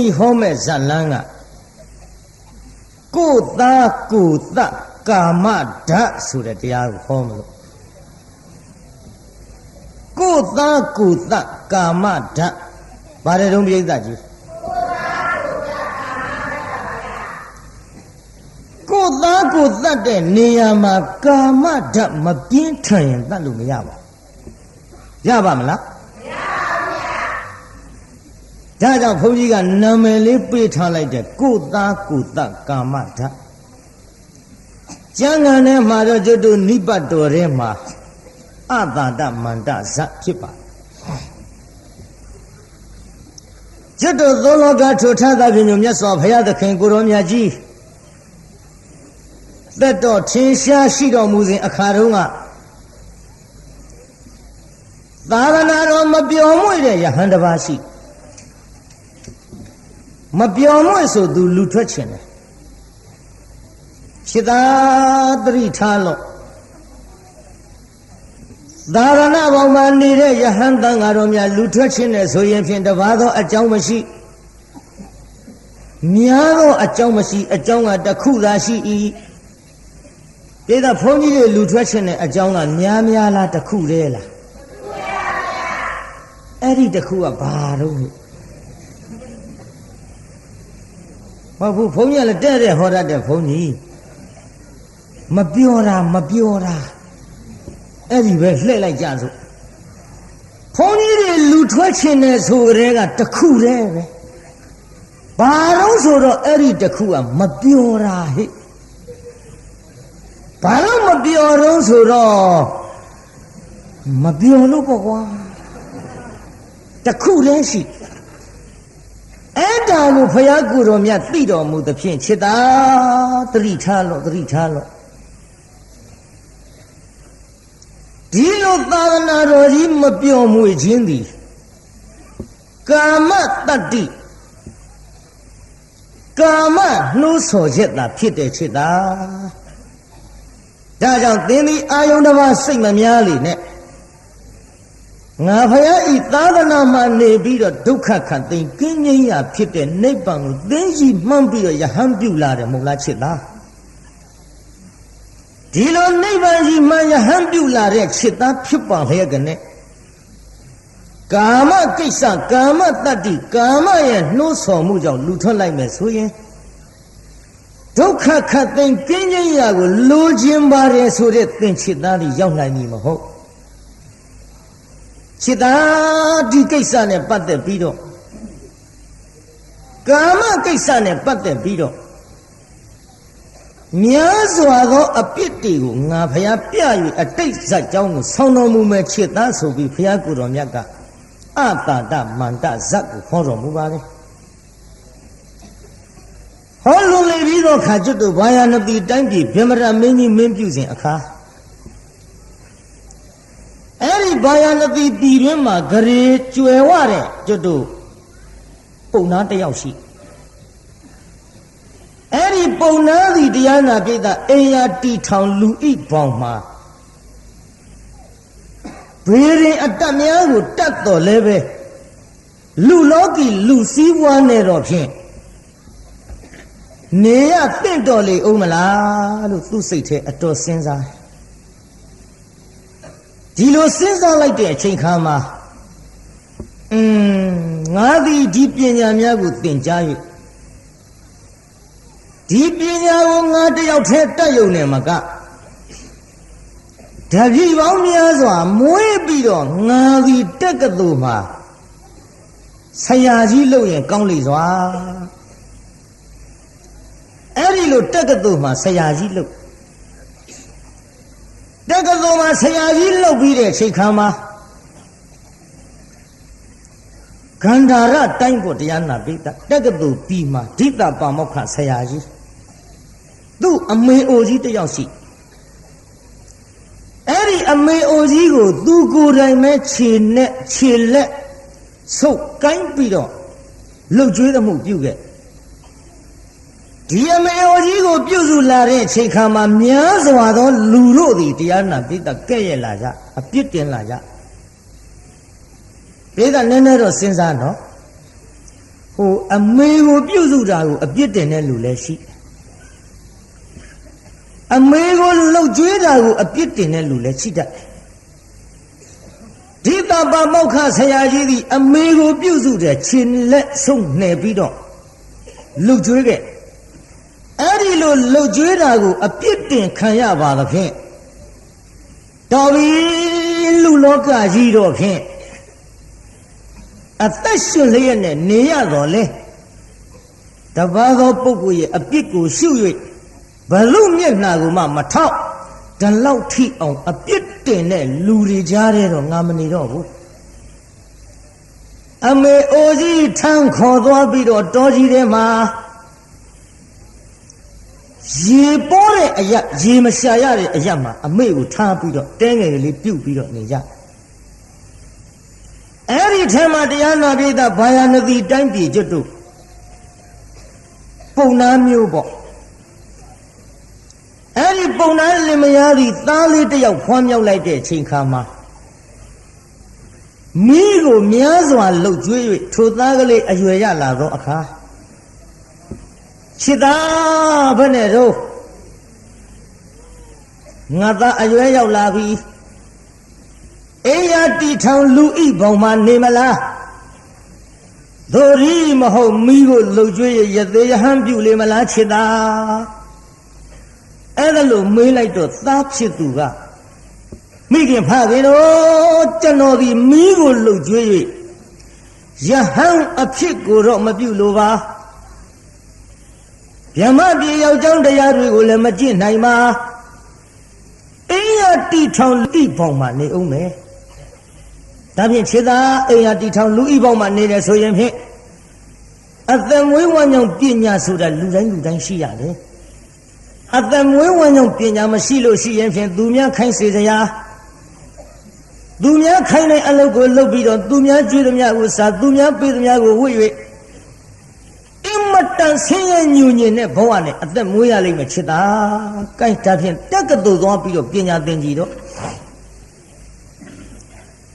ကြီးဟောမဲ့ဇတ်လန်းကကိုယ်သားကိုယ်သကာမဓာတ်ဆိုတဲ့တရားကိုဟောမလို့ကိုယ်သားကိုယ်သကာမဓာတ်ဘာတဲ့တုံးပြိဿကြီးကိုယ်သားကိုယ်သတဲ့နေရာမှာကာမဓာတ်မပြင်းထန်ရင်တတ်လို့မရပါဘူးရပါမလားဒါကြောင့်ဘုန်းကြီးကနာမည်လေးပေးထားလိုက်တဲ့ကိုယ်သားကိုယ်သကာမဓာတ်ကျမ်းဂန်ထဲမှာတော့ကျွတ်တို့နိပတ်တော်ထဲမှာအတာတမန္တဇတ်ဖြစ်ပါကျွတ်တို့သောလောကထိုထားသဖြင့်မြတ်စွာဘုရားသခင်ကိုရောမြတ်ကြီးသက်တော်ထင်ရှားရှိတော်မူစဉ်အခါတုန်းကသာသနာတော်မပျော်မွေ့တဲ့ယဟန်တစ်ပါးရှိမပျော်မွေ့ဆိုသူလူထွက်ခြင်းတယ်ခြေသာတရိထားလို့သာရဏဘောင်မှာနေတဲ့ယဟန်တန်ဃာတော်များလူထွက်ခြင်းနဲ့ဆိုရင်ဖြင့်တပါးသောအကြောင်းမရှိများသောအကြောင်းမရှိအကြောင်းကတစ်ခုသာရှိ၏ဒီတော့ဘုန်းကြီးတွေလူထွက်ခြင်းနဲ့အကြောင်းကများများလားတစ်ခုတည်းလားအဲ့ဒီတစ်ခုကဘာတော့မဟုတ်ဘူးဘုန်းကြီးကလည်းတဲ့ဟောတတ်တဲ့ဘုန်းကြီးမပြောတာအဲ့ဒီပဲလှည့်လိုက်ကြစို့ဘုန်းကြီးတွေလူထွက်ခြင်းနဲ့ဆိုကြတဲ့ကတစ်ခုတည်းပဲဘာလို့ဆိုတော့အဲ့ဒီတစ်ခုကမပြောတာဟဲ့ဘာလို့မပြောတော့ဆိုတော့မပြောလို့ပေါ့ကွာတစ်ခုတည်းရှိအဲ့ဒါကိုဘုရားကိုယ်တော်မြတ်သိတော်မူသဖြင့်ခြေသာတတိထားလို့ဒီလိုသာသနာတော်ကြီးမပြောမွေခြင်းသည်ကာမတတ္တိကာမနှိုးဆော်ချက်သာဖြစ်တဲ့ခြေသာဒါကြောင့်သင်သည်အာယုန်တစ်ပါးစိတ်မများလေနဲ့ငါဘုရားဤသာသနာမှာနေပြီးတော့ဒုက္ခခတ်သိမ်းကင်းငြိမ်းရာဖြစ်တဲ့နိဗ္ဗာန်ကိုသိရှိမှန်းပြီးတော့ယဟန်ပြုလာတယ်မဟုတ်လားချစ်သားဒီလိုနိဗ္ဗာန်ကြီးမှယဟန်ပြုလာတဲ့ချစ်သားဖြစ်ပါလျက်ကနဲ့ကာမကိစ္စကာမတတ္တိကာမရဲ့နှိုးဆော်မှုကြောင့်လူထွက်လိုက်မယ်ဆိုရင်ဒုက္ခခတ်သိမ်းကင်းငြိမ်းရာကိုလိုချင်ပါတယ်ဆိုတဲ့သင်ချစ်သားတွေရောက်နိုင်ပြီမဟုတ်ခြေသာဒီကိစ္စနဲ့ပတ်သက်ပြီးတော့ကာမကိစ္စနဲ့ပတ်သက်ပြီးတော့များစွာသောအပြစ်တွေကိုငါဘုရားပြ၍အတိတ်ဇတ်ကြောင်းကိုဆောင်းတော်မူမဲ့ခြေသာဆိုပြီးဘုရားကိုယ်တော်မြတ်ကအတာတမန္တဇတ်ကိုဟောတော်မူပါလေဟောလွန်လေပြီးတော့ခါကျွတ်တို့ဘာယာနတိတိုင်းပြည်ဗြဟ္မရမင်းကြီးမင်းပြုစဉ်အခါအဲ့ဒီဘာယာနတိပြည်တွင်မှာဂရေကျွယ်ဝတဲ့ကျွတ်တို့ပုံနာတစ်ယောက်ရှိအဲ့ဒီပုံနာသည်တရားနာပိဋကအိမ်ယာတီထောင်လူဣပေါင်းမှာဘေးရင်အတ္တများကိုတတ်တော်လဲပဲလူလောကီလူစည်းဝါးနေတော့ဖြင့်နေရတင့်တော်လေအောင်မလားလို့သူ့စိတ်ထဲအတော်စဉ်းစားဒီလိုစဉ်းစားလိုက်တဲ့အချိန်ခါမှာငါသည်ဒီပညာများကိုသင်ကြား၍ဒီပညာကိုငါတယောက်တည်းတတ်ရုံနဲ့မကတပည့်ပေါင်းများစွာမွေးပြီးတော့ငါသည်တက္ကသိုလ်မှာဆရာကြီးလုပ်ရင်ကောင်းလိမ့်စွာအဲ့ဒီလိုတက္ကသိုလ်မှာဆရာကြီးလုပ်တက္ကသိုလ်မှာဆရာကြီးလုပ်ပြီးတဲ့ချိန်ခါမှာဂန္ဓာရတိုင်းကိုတရားနာပိဋကတက္ကသိုလ်ပြီးမှဒိဋ္ဌပါမောက္ခဆရာကြီးသူ့အမေအိုကြီးတယောက်ရှိအဲ့ဒီအမေအိုကြီးကိုသူကိုယ်တိုင်ပဲခြေလက်ဆုပ်ကိုင်းပြီးတော့လှုပ်ကြွေးမှုပြုခဲ့ဒီအမေအိုကြီးကိုပြုစုလာတဲ့ချိန်ခါမှာများစွာသောလူတို့သည်တရားနာပိဋကကဲ့ရဲ့လာကြအပြစ်တင်လာကြပိဋကနည်းနည်းတော့စဉ်းစားနော် ဟိုအမေကိုပြုစုတာကိုအပြစ်တင်တဲ့လူလည်းရှိအမေကိုလှုပ်ကြွေးတာကိုအပြစ်တင်တဲ့လူလည်းရှိတတ်ဒီတပမောက္ခဆရာကြီးသည်အမေကိုပြုစုတဲ့ခြေလက်ဆုံးနှဲပြီးတော့လှုပ်ကြွေးခဲ့အဲ့ဒီလိုလှုပ်ကြွေးတာကိုအပြစ်တင်ခံရပါသဖြင့်တော်ပြီလူလောကကြီးတော့ဖြင့်အသက်ရှင်လျက်နဲ့နေရတော့လေတပါးသောပုဂ္ဂိုလ်ရဲ့အပြစ်ကိုရှု၍ဘလူမျက်နှာကိုမှမထောက်ဒီလောက်ထိအောင်အပြစ်တင်တဲ့လူတွေကြားထဲတော့ငါမနေတော့ဘူးအမေအိုကြီးထမ်းခေါ်သွားပြီးတော့တောကြီးထဲမှာရေပေါ်တဲ့အရာရေမရှာရတဲ့အရာမှာအမေကိုထားပြီးတော့တဲငယ်ကလေးပြုတ်ပြီးတော့နေကြအဲ့ဒီထဲမှာတရားနာပိဋကဘာယာနတိတိုင်းပြည်ကျွတ်တို့ပုံနာမျိုးပေါ့အဲ့ဒီပုံနာလင်မယားသည်သားလေးတစ်ယောက်ဖွားမြောက်လိုက်တဲ့အချိန်ခါမှာမိကိုများစွာလှုပ်ကြွေး၍ထိုသားကလေးအရွယ်ရလာသောအခါချစ်သားဘယ်နဲ့တော့ငါသားအရွယ်ရောက်လာပြီအိယာတီထောင်လူဤဘောင်မှာနေမလားဒိုရီမဟုတ်မိကိုလှုပ်ကြွေးရသေးရဟန်းပြုလေမလားချစ်သားအဲ့ဒါလို့မေးလိုက်တော့သားဖြစ်သူကမိခင်ဖခင်တို့ကျွန်တော်ဒီမိကိုလှုပ်ကြွေး၍ယဟန်အဖြစ်ကိုတော့မပြုလိုပါဗြဟ္မပြေယောက်ျောင်းတရားတွေကိုလည်းမကျင့်နိုင်ပါအိယာတီထောင်လူဤဘောင်မှာနေအောင်မယ်ဒါဖြင့်ခြေသားအိယာတီထောင်လူဤဘောင်မှာနေတယ်ဆိုရင်ဖြင့်အသက်မွေးဝမ်းကြောင့်ပညာဆိုတာလူတိုင်းရှိရတယ်အသက်မွေးဝမ်းကြောင့်ပညာမရှိလို့ရှိရင်ဖြင့်သူများခိုင်းစေစရာသူများခိုင်းတဲ့အလုပ်ကိုလုပ်ပြီးတော့သူများကြွေးသမျှကိုစားသူများပေးသမျှကိုဝှေ့၍အင်မတန်ဆင်းရဲညူညင်တဲ့ဘဝနဲ့အသက်မွေးရလိမ့်မယ်ချစ်တာ။ကိုက်တာဖြင့်တက္ကသိုလ်သွားပြီးတော့ပညာသင်ကြည့်တော့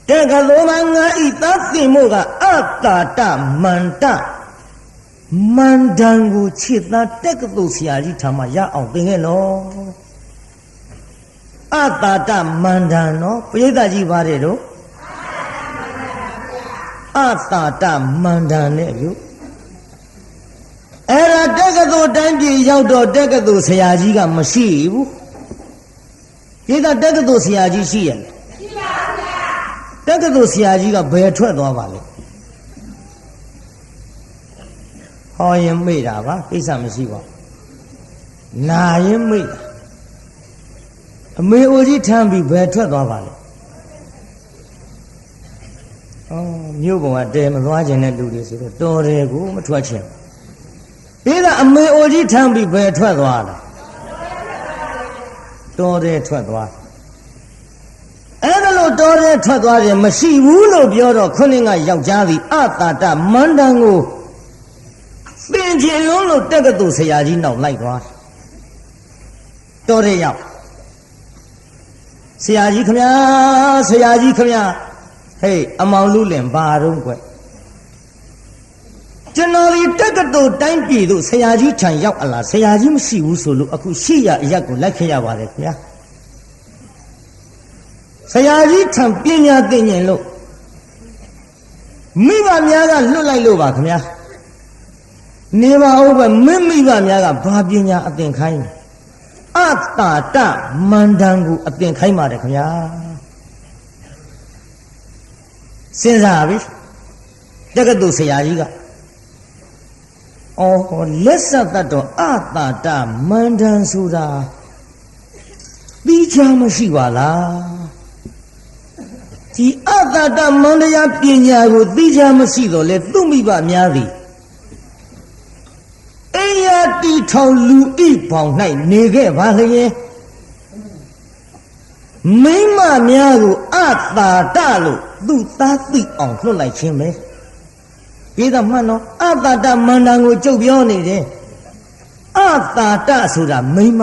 တက္ကသိုလ်မှာငါဤသားသင်မို့ကအတ္တာတမန္တမန္တန်ကိုချစ်သားတက္ကသိုလ်ဆရာကြီးထားမှရအောင်သင်ခဲ့နော်အတ္တာတမန္တန်နော်ပရိသတ်ကြီးပါတယ်တော့အတ္တာတမန္တန်နဲ့ပြုအဲ့ဒါတက္ကသိုလ်တိုင်းပြည်ရောက်တော့တက္ကသိုလ်ဆရာကြီးကမရှိဘူးဒီကတက္ကသိုလ်ဆရာကြီးရှိရဲ့ရှိပါဗျာတက္ကသိုလ်ဆရာကြီးကဘယ်ထွက်သွားပါလဲဟောရင်မေ့တာပါကိစ္စမရှိပါဘူးနာရင်မေ့တာအမေအိုကြီးထမ်းပြီးဘယ်ထွက်သွားပါလဲမြို့ပေါ်ကတဲမသွားခြင်းတဲ့လူတွေဆိုတော့တော်တယ်ကိုမထွက်ချင်ဒီကအမေအိုကြီးထမ်းပြီးဘယ်ထွက်သွားလဲတော်တယ်ထွက်သွားအဲ့ဒါလို့တော်တယ်ထွက်သွားတယ်မရှိဘူးလို့ပြောတော့ခုနကယောက်ျားသည်အတ္တာတမန္တန်ကိုသင်ချင်လုံးလို့တက္ကသိုလ်ဆရာကြီးနောက်လိုက်သွားတော်တယ်ရောက်ဆရာကြီးခမညာဆရာကြီးခမညာဟေးအမောင်လူလင်ဘာတော့ကွကျွန်တော်ဒီတက္ကသိုလ်တိုင်းပြည်တို့ဆရာကြီးထံရောက်အလားဆရာကြီးမရှိဘူးဆိုလို့အခုရှိရအရက်ကိုလိုက်ခဲ့ရပါတယ်ခင်ဗျာဆရာကြီးထံပညာသင်ရင်လို့မိဘများကလွတ်လိုက်လို့ပါခင်ဗျာနေပါဦးပဲမိဘများကဘာပညာအသင်ခိုင်းအတ္တာတမန္တန်ကိုအသင်ခိုင်းပါတယ်ခင်ဗျာစဉ်းစားပြီတက္ကသိုလ်ဆရာကြီးကလက်ဆက်တတ်တော့အတ္တာတမန္တန်ဆိုတာပြီးချမရှိပါလားဒီအတ္တာတမန္တရာပညာကိုသိချမရှိတော့လေသူ့မိဘများသည်အိယာတီထောင်လူဤပေါင်၌နေခဲ့ပါလျင်မိမများကိုအတ္တာတလို့သူသားသိအောင်လွှတ်လိုက်ခြင်းပဲဒီကမှန်တော့အတ္တာတမန္တန်ကိုကြုတ်ပြောနေတယ်အတ္တာတဆိုတာမိမ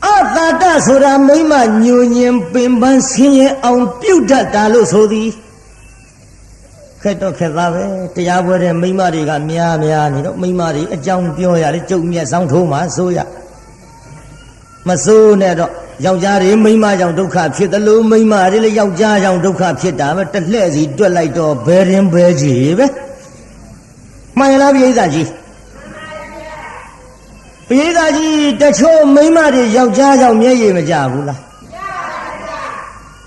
အတ္တာတဆိုတာမိမညိုညင်ပင်ပန်းဆင်းရဲအောင်ပြုတ်တတ်တာလို့ဆိုသည် ခက်တော့ခက်သားပဲတရားပွဲတဲ့မိမတွေကများနေတော့မိမတွေအကြောင်းပြောရတယ်ကျုပ်မျက်စောင်းထိုးမှဆိုရမစိုးနဲ့တော့ယောက်ျားတွေမိန်းမကြောင့်ဒုက္ခဖြစ်တယ်လို့မိန်းမတွေလည်းယောက်ျားကြောင့်ဒုက္ခဖြစ်တာပဲတစ်လှဲ့စီတွက်လိုက်တော့ဘယ်ရင်ဘဲကြီးပဲမှန်လားပိဋကကြီးပိဋကကြီးတချို့မိန်းမတွေယောက်ျားကြောင့်မျက်ရည်မကျဘူးလား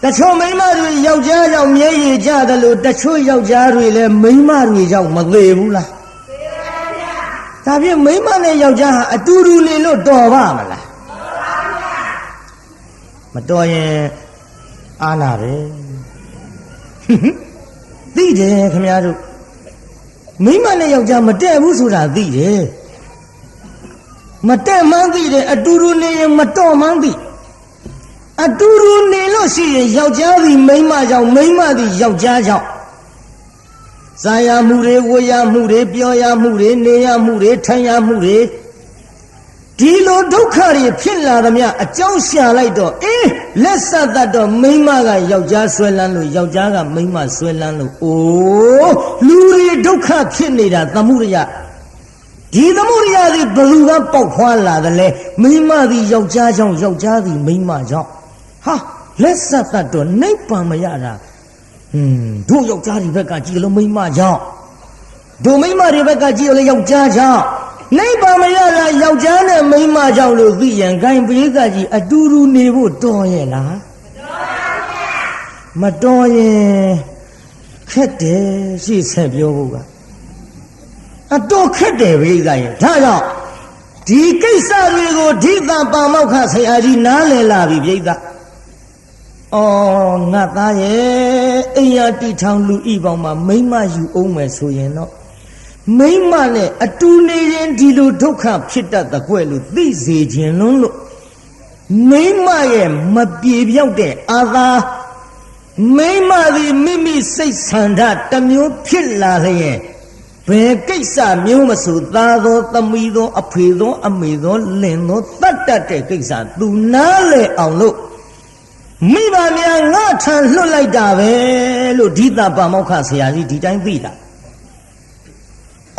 တချို့မိန်းမတွေယောက်ျားကြောင့်မျက်ရည်ကျတယ်လို့တချို့ယောက်ျားတွေလည်းမိန်းမတွေကြောင့်မသေးဘူးလားဒါဖြင့်မိန်းမနဲ့ယောက်ျားဟာအတူတူနေလို့တော်ပါမလားမတော်ရင်အာနာပဲသိတယ်ခင်ဗျားတို့မိန်းမနဲ့ယောက်ျားမတည့်ဘူးဆိုတာသိတယ်မတည့်မှန်းသိတယ်အတူတူနေရင်မတော်မှန်းသိအတူတူနေလို့ရှိရင်ယောက်ျားသည်မိန်းမကြောင့်မိန်းမသည်ယောက်ျားကြောင့်ဇာယမှုတွေဝေယမှုတွေပြောရမှုတွေနေရမှုတွေထိုင်ရမှုတွေဒီလိုဒုက္ခတွေဖြစ်လာသမျှအကြောင်းရှာလိုက်တော့လက်ဆက်တတ်တော့မိန်းမကယောက်ျားဆွဲလန်းလို့ယောက်ျားကမိန်းမဆွဲလန်းလို့အိုးလူတွေဒုက္ခဖြစ်နေတာသမှုရိယဒီသမှုရိယသည်ဘယ်သူကပေါက်ဖွာလာတယ်လဲမိန်းမသည်ယောက်ျားကြောင့်ယောက်ျားသည်မိန်းမကြောင့်ဟာလက်ဆက်တတ်တော့နိဗ္ဗာန်မရတာတို့ယောက်ျားတွေဘက်ကကြည်လို့မိန်းမကြောင့်တို့မိန်းမတွေဘက်ကကြည်လို့ယောက်ျားကြောင့်နိဗ္ဗာန်မရတာယောက်ျားနဲ့မိန်းမကြောင့်လို့သိရင်ဂိုင်းပိဋကကြီးအတူတူနေဖို့တော်ရဲ့လားမတော်ရင်ခက်တယ်ရှေ့ဆက်ပြောဖို့ကအတော်ခက်တယ်ပိဋကကြီးဒါကြောင့်ဒီကိစ္စတွေကိုဓိတပါမောက္ခဆရာကြီးနားလည်လာပြီပိဋကငါသားရဲ့အိယာတိထောင်လူဤပေါင်းမှာမိန်းမယူအောင်မယ်ဆိုရင်တော့မိန်းမနဲ့အတူနေရင်ဒီလိုဒုက္ခဖြစ်တတ်တဲ့ကွယ်လို့သိစေခြင်းလုံးလို့မိန်းမရဲ့မပြေပြောက်တဲ့အာသာမိန်းမသည်မိမိစိတ်ဆန္ဒတစ်မျိုးဖြစ်လာလျင်ဘယ်ကိစ္စမျိုးမဆိုသားသောသမီးသောအဖေသောအမေသောလင်သောတတ်တတ်တဲ့ကိစ္စသူနားလေအောင်လို့မိဘများငါထံလွတ်လိုက်တာပဲလို့ဓိတပါမောက္ခဆရာကြီးဒီတိုင်းသိတာ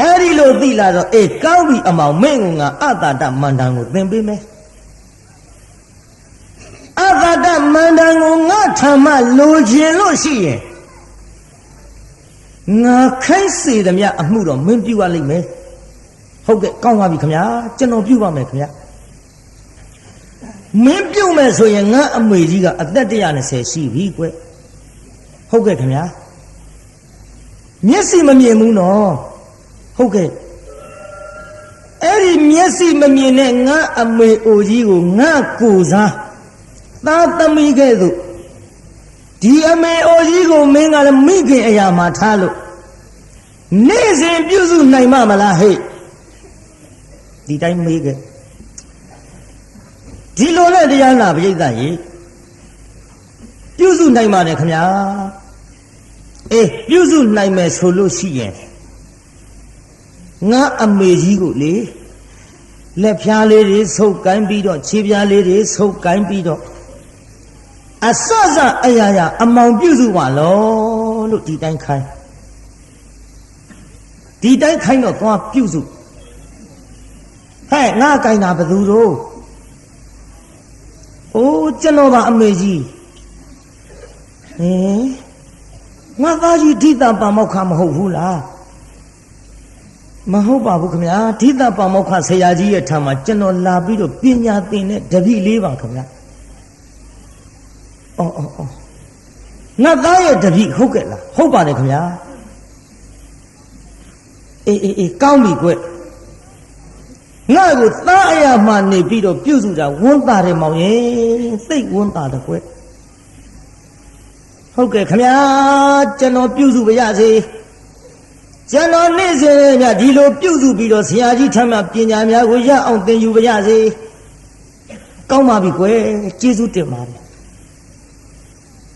အဲ့ဒီလိုသိလာတော့ကောင်းပြီအမောင်မင်းကငါအတ္တမန္တန်ကိုသင်ပေးမယ်အတ္တမန္တန်ကိုငါထံမှလိုချင်လို့ရှိရင်ငါခိုင်းစေသမျှအမှုတော့မင်းပြုရလိမ့်မယ်ဟုတ်ကဲ့ကောင်းပါပြီခင်ဗျာကျွန်တော်ပြုပါမယ်ခင်ဗျာမင်းပြုမယ်ဆိုရင်ငါအမေကြီးကအသက်120ရှိပြီကွဟုတ်ကဲ့ခင်ဗျာမျက်စိမမြင်ဘူးနော်ဟုတ်ကဲ့အဲ့ဒီမျက်စိမမြင်တဲ့ငါအမေအိုကြီးကိုငါကိုစားသားသမီးကဲ့သို့ဒီအမေအိုကြီးကိုမင်းကလည်းမိခင်အရာမှာထားလို့နေ့စဉ်ပြုစုနိုင်မလားဟဲ့ဒီတိုင်းမေးခဲ့ဒီလိုနဲ့တရားနာပရိသတ်ကြီးပြုစုနိုင်ပါတယ်ခင်ဗျာပြုစုနိုင်မယ်ဆိုလို့ရှိရင်ငါအမေကြီးကိုလေလက်ဖြားလေးတွေဆုပ်ကိုင်းပြီးတော့ခြေဖြားလေးတွေဆုပ်ကိုင်းပြီးတော့အစစအရာရာအမောင်ပြုစုပါလို့ဒီတိုင်းခိုင်းတော့သွားပြုစုဟဲ့ငါကိုင်းတာဘယ်သူတို့ကျွန်တော်ပါအမေကြီးငါသားကြီးဓိတပါမောက္ခမဟုတ်ဘူးလားမဟုတ်ပါဘူးခင်ဗျာဓိတပါမောက္ခဆရာကြီးရဲ့ထံမှာကျွန်တော်လာပြီးတော့ပညာသင်တဲ့တပည့်လေးပါခင်ဗျာငါသားရဲ့တပည့်ဟုတ်ကဲ့လားဟုတ်ပါတယ်ခင်ဗျာကောင်းပြီကွငါ့ကိုသားအရာမှနေပြီးတော့ပြုစုတာဝန်းတာတယ်မောင်ရဲ့သိဝန်းတာတယ်ကွဟုတ်ကဲ့ခင်ဗျာကျွန်တော်ပြုစုပါရစေကျွန်တော်နေ့စဉ်ညဒီလိုပြုစုပြီးတော့ဆရာကြီးထမ်းမှပညာများကိုရအောင်သင်ယူပါရစေကောင်းပါပြီကွယ်ကျေးဇူးတင်ပါတယ်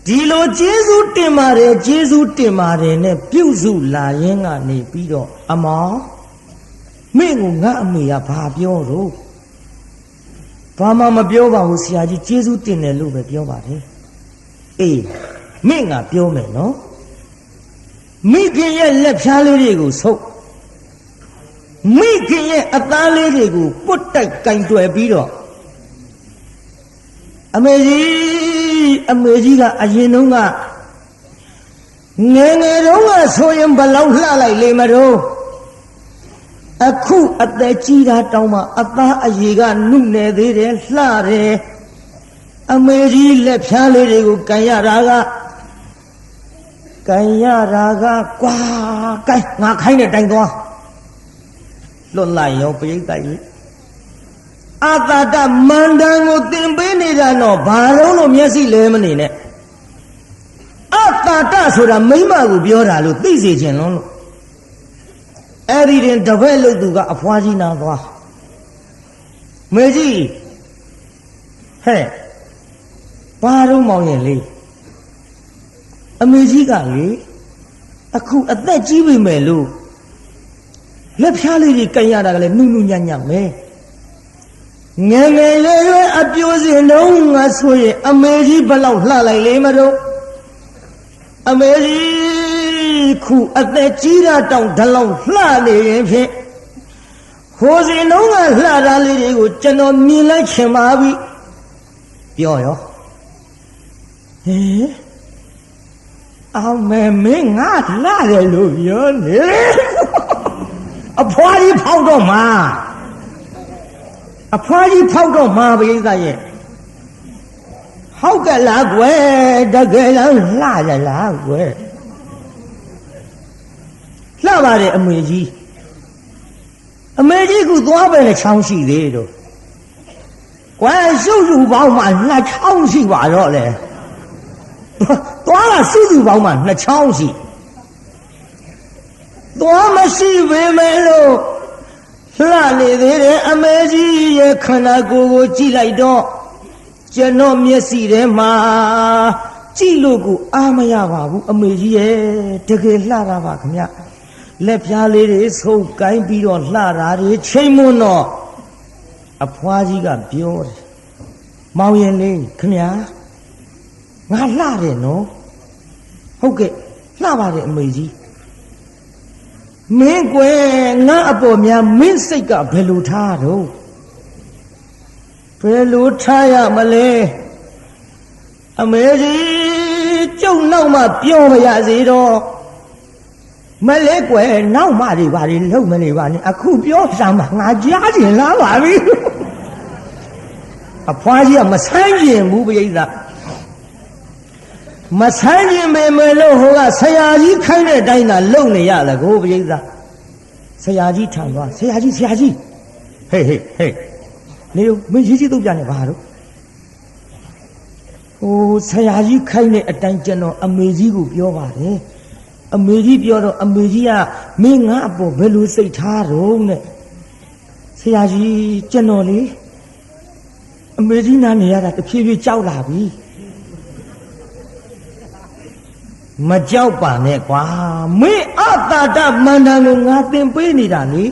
ဒီလိုကျေးဇူးတင်ပါတယ်နဲ့ပြုစုလာရင်ကနေပြီးတော့အမောင်မင်းကငါအမေကဘာပြောတော့ဘာမှမပြောပါဘူးဆရာကြီးကျေးဇူးတင်တယ်လို့ပဲပြောပါတယ်မင်းကပြောမယ်နော် မိခင်ရဲ့လက်ဖြားလေးတွေကိုဆုပ်မိခင်ရဲ့အသားလေးတွေကိုပုတ်တိုက်ကင်တွယ်ပြီးတော့အမေကြီးကအရင်တုန်းကငယ်ငယ်တုန်းကဆိုရင်ဘလောက်လှလိုက်လေမတော့အခုအသက်ကြီးတာတောင်းမှအသားအရေကနုနယ်သေးတယ်လှတယ်အမေကြီးလက်ဖြားလေးတွေကိုကန်ရတာကကွာကိုင်းငါခိုင်းတဲ့တိုင်သွားလွတ်လိုက်ရောပြိတ္တကြီးအာတာတမန္တန်ကိုသင်ပေးနေတာတော့ဘာလို့မျက်စိလဲမနေနဲ့အာတာတဆိုတာမိမကိုပြောတာလို့သိစေခြင်းလုံးလို့အဲ့ဒီတင်တပည့်လို့သူကအဖွားကြီးနာသွားမေကြီးဟဲ့ဘာတော့မောင်ရင်လေးအမေကြီးကလေအခုအသက်ကြီးပြီမယ်လို့လက်ဖြားလေးကြီးကန်ရတာကလည်းနုညံ့ပဲငယ်ငယ်လေးရွယ်အပြိုးစင်တော့ငါဆိုရင်အမေကြီးဘလောက်လှလိုက်လေမတော့အမေကြီးခုအသက်ကြီးတာတောင်ဒီလောက်လှနေရင်ဖြင့်ဟိုစင်တော့ငါလှတာလေးတွေကိုကျွန်တော်မြင်လိုက်ချင်ပါပြီပြောရောဟဲ့အောင်မဲမင်းငါလှတယ်လို့ပြောနေအဖွားကြီးဖောက်တော့မှာအဖွားကြီးဖောက်တော့မှာပရိသတ်ရဲ့ဟောက်ကလားကွယ်တကယ်လားလှရလားကွယ်လှပါတယ်အမေကြီးကသွားပဲနဲ့ချောင်းရှိသေးတော့ကွယ်စုပေါင်းမှ2ချောင်းရှိပါတော့လေသွားတာစုပေါင်းမှ2ချောင်းရှိသွားမရှိပေမဲ့လို့လှနေသေးတယ်အမေကြီးရဲ့ခန္ဓာကိုယ်ကိုကြည့်လိုက်တော့ကျွန်တော်မျက်စိထဲမှာကြည့်လို့ကိုအားမရပါဘူးအမေကြီးရဲ့တကယ်လှတာပါခင်ဗျလက်ဖြားလေးတွေဆုပ်ကိုင်းပြီးတော့လှတာတွေချိန်မွန်းတော့အဖွားကြီးကပြောတယ်မောင်ရင်လေးခင်ဗျာငါလှတယ်နော်ဟုတ်ကဲ့လှပါတယ်အမေကြီးမင်းကွယ်ငါအပေါ်များမင်းစိတ်ကဘယ်လိုထားတော့ဘယ်လိုထားရမလဲအမေကြီးကျုပ်နောက်မှပြောမရစေတော့မလဲကွယ်နောက်မှတွေဘာတွေလုံးမနေပါနဲ့အခုပြောစမ်းမှငါကြားကျင်လာပါပြီအဖွားကြီးကမဆန်းကျင်ဘူးပြိဿမဆန်းကျင်ပေမဲ့လို့ဟိုကဆရာကြီးခိုင်းတဲ့အတိုင်းသာလုံနေရလေကိုပြိဿဆရာကြီးထံသွားဆရာကြီးဟေးနေမင်းကြီးတော့ပြနေပါတော့ဟိုဆရာကြီးခိုင်းတဲ့အတိုင်းကျွန်တော်အမေကြီးကိုပြောပါတယ်အမေကြီးပြောတော့အမေကြီးကမင်းငါအပေါ်ဘယ်လိုစိတ်ထားတော့နဲ့ဆရာကြီးကျွန်တော်လေအမေကြီးနားနေရတာတဖြည်းဖြည်းကြောက်လာပြီမကြောက်ပါနဲ့ကွာမင်းအတာတမန္တန်ကိုငါသင်ပေးနေတာလေ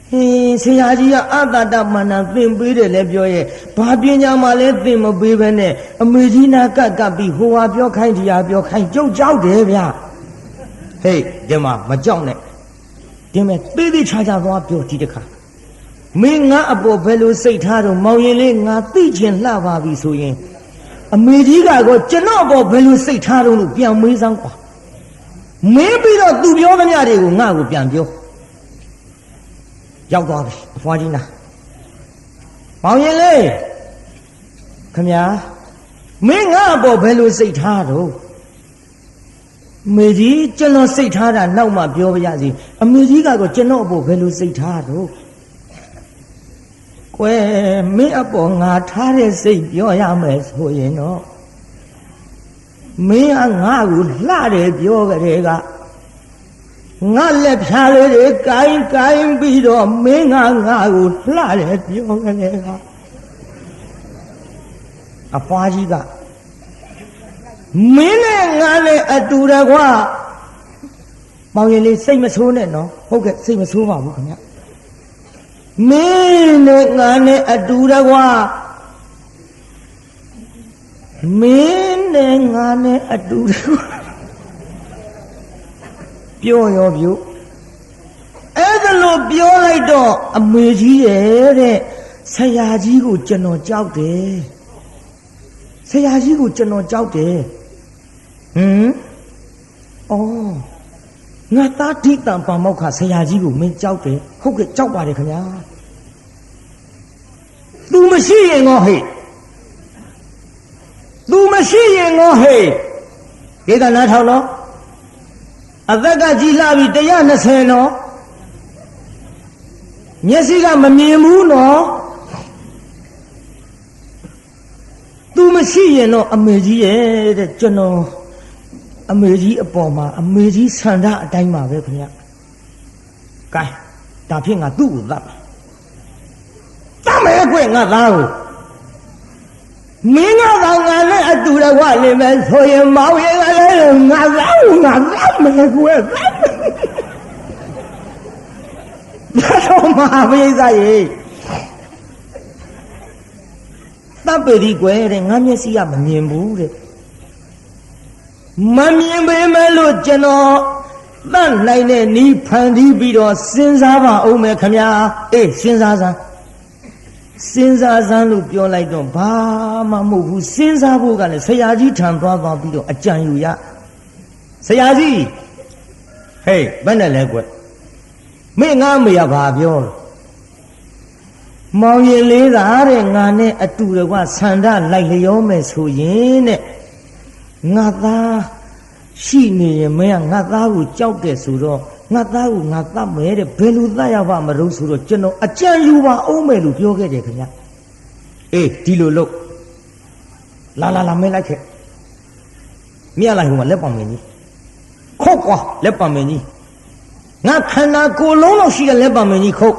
ဟင်းဆရာကြီးကအတာတမန္တန်သင်ပေးတယ်လည်းပြောရဲ့ဘာပညာမှလည်းသင်မပေးဘဲနဲ့အမေကြီးနာကပ်ပြီးဟိုဟာပြောခိုင်းဒီဟာပြောခိုင်းကြုတ်ကြောက်တယ်ဗျဟေးဒီမှာမကြောက်နဲ့ဒီမဲ့သေးသေးချာချာသွားပြောဒီတခါမင်းငါအပေါ်ဘယ်လိုစိတ်ထားတော့မောင်ရင်လေးငါသိချင်လှပါပြီဆိုရင်အမေကြီးကတော့ကျွန်တော်ဘောဘယ်လိုစိတ်ထားတော့လို့ပြန်မေးစမ်းကွာမင်းပြီးတော့သူပြောသမျှတွေကိုငါ့ကိုပြန်ပြောရောက်သွားပြီအဖွားကြီးနာမောင်ရင်လေးခမညာမင်းငါဘောဘယ်လိုစိတ်ထားတော့မေကြီးကျွန်တော်စိတ်ထားတာနောက်မှပြောပါရစေအမေကြီးကတော့ကျွန်တော်ဘောဘယ်လိုစိတ်ထားတော့ကွယ်မင်းအပေါ်ငါထားတဲ့စိတ်ပြောရမယ်ဆိုရင်တော့မင်းကငါ့ကိုလှတယ်ပြောကြတဲ့ကငါလက်ဖြားလေးတွေကိုင်းပြီးတော့မင်းကငါ့ကိုလှတယ်ပြောကြတဲ့ကအဖွားကြီးကမင်းနဲ့ငါနဲ့အတူတကွာမောင်ရင်လေးစိတ်မဆိုးနဲ့နော်ဟုတ်ကဲ့စိတ်မဆိုးပါဘူးခင်ဗျမင်းနဲ့ငါနဲ့အတူတကွာမင်းနဲ့ငါနဲ့အတူတကွာ ပြောရောပြုအဲ့ဒါလို့ပြောလိုက်တော့အမေကြီးရဲ့တဲ့ဆရာကြီးကိုကျွန်တော်ကြောက်တယ်ဆရာကြီးကိုကျွန်တော်ကြောက်တယ်အော်ငါသားဓိတံပါမောက္ခဆရာကြီးကိုမင်းကြောက်တယ်ဟုတ်ကဲ့ကြောက်ပါတယ်ခင်ဗျာသူမရှိရင်ငေါဟဲ့သူမရှိရင်ငေါဟဲ့ဒီကနားထောင်တော့အသက်ကကြီးလှပြီ120နော်မျက်စိကမမြင်ဘူးနော်သူမရှိရင်တော့အမေကြီးရဲ့တဲ့ကျွန်တော်အမေကြီးအပေါ်မှာအမေကြီးဆန္ဒအတိုင်းပါပဲခင်ဗျ။ကဲဒါဖြင့်ငါသူ့ကိုသတ်မယ်။သတ်မယ်ကွငါသားကိုမင်းကသာငါနဲ့အတူတကွနေမယ်ဆိုရင်မောင်ရဲ့ကလည်းငါသားကိုငါသတ်မယ်ကွသတ်မယ်။ဒါတော့မဟာပိဿရေတပ်ပေဒီကွယ်တဲ့ငါမျက်စိကမမြင်ဘူးတဲ့မမြင်ပေမဲ့လို့ကျွန်တော်တတ်နိုင်တဲ့နီးဖန်တီးပြီးတော့စဉ်းစားပါဦးမယ်ခမညာအေးစဉ်းစားစမ်းလို့ပြောလိုက်တော့ဘာမှမဟုတ်ဘူးစဉ်းစားဖို့ကလည်းဆရာကြီးထံသွားပြီးတော့အကြံယူရဆရာကြီးဟေးဘယ်နဲ့လဲကွယ်မင်းငါမေရဘာပြောမောင်ရင်လေးသာတဲ့ငါနဲ့အတူတကွဆန္ဒလိုက်လျောမယ်ဆိုရင်တဲ့ငါသားရှိနေရင်မင်းကငါသားကိုကြောက်တယ်ဆိုတော့ငါသားကိုငါသတ်မယ်တဲ့ဘယ်လိုသတ်ရပါမလို့ဆိုတော့ကျွန်တော်အကြံယူပါအောင်မယ်လို့ပြောခဲ့တယ်ခင်ဗျအေးဒီလိုလို့လာမင်းလိုက်ခဲ့မြတ်လိုက်ဟိုမှာလက်ပံမင်းကြီးခုတ်ကွာလက်ပံမင်းကြီးငါခန္ဓာကိုယ်လုံးလောက်ရှိတဲ့လက်ပံမင်းကြီးခုတ်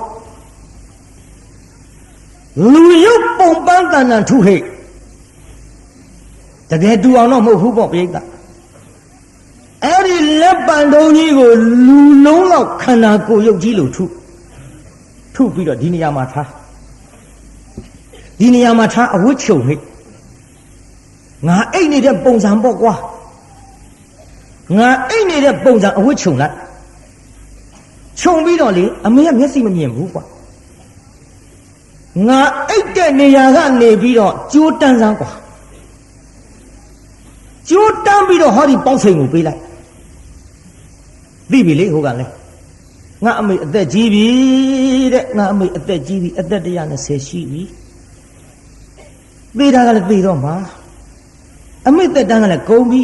လူရုပ်ပုံပန်းတန်တန်ထုဟိတ်တကယ်တူအောင်တော့မဟုတ်ဘူးပေါ့ပြိဿအဲ့ဒီလက်ပံတုံးကြီးကိုလူလုံးလောက်ခန္ဓာကိုယ်ရုပ်ကြီးလို့ထုပြီးတော့ဒီနေရာမှာထားအဝတ်ချုပ်ဟိတ်ငါအိတ်နေတဲ့ပုံစံပေါ့ကွာငါအိတ်နေတဲ့ပုံစံအဝတ်ချုပ်လိုက်ခြုံပြီးတော့လေအမေကမျက်စိမမြင်ဘူးကွာငါအိတ်တဲ့နေရာကနေပြီးတော့ကြိုးတန်းစမ်းကွာကြိုးတန်းပြီးတော့ဟောဒီပေါက်စိန်ကိုပေးလိုက်သိပြီလေဟိုကလည်းငါအမေအသက်ကြီးပြီတဲ့ငါအမေအသက်ကြီးပြီအသက်120ရှိပြီသေးတာကလည်းသေတော့မှာအမေသက်တန်းကလည်းကုန်ပြီ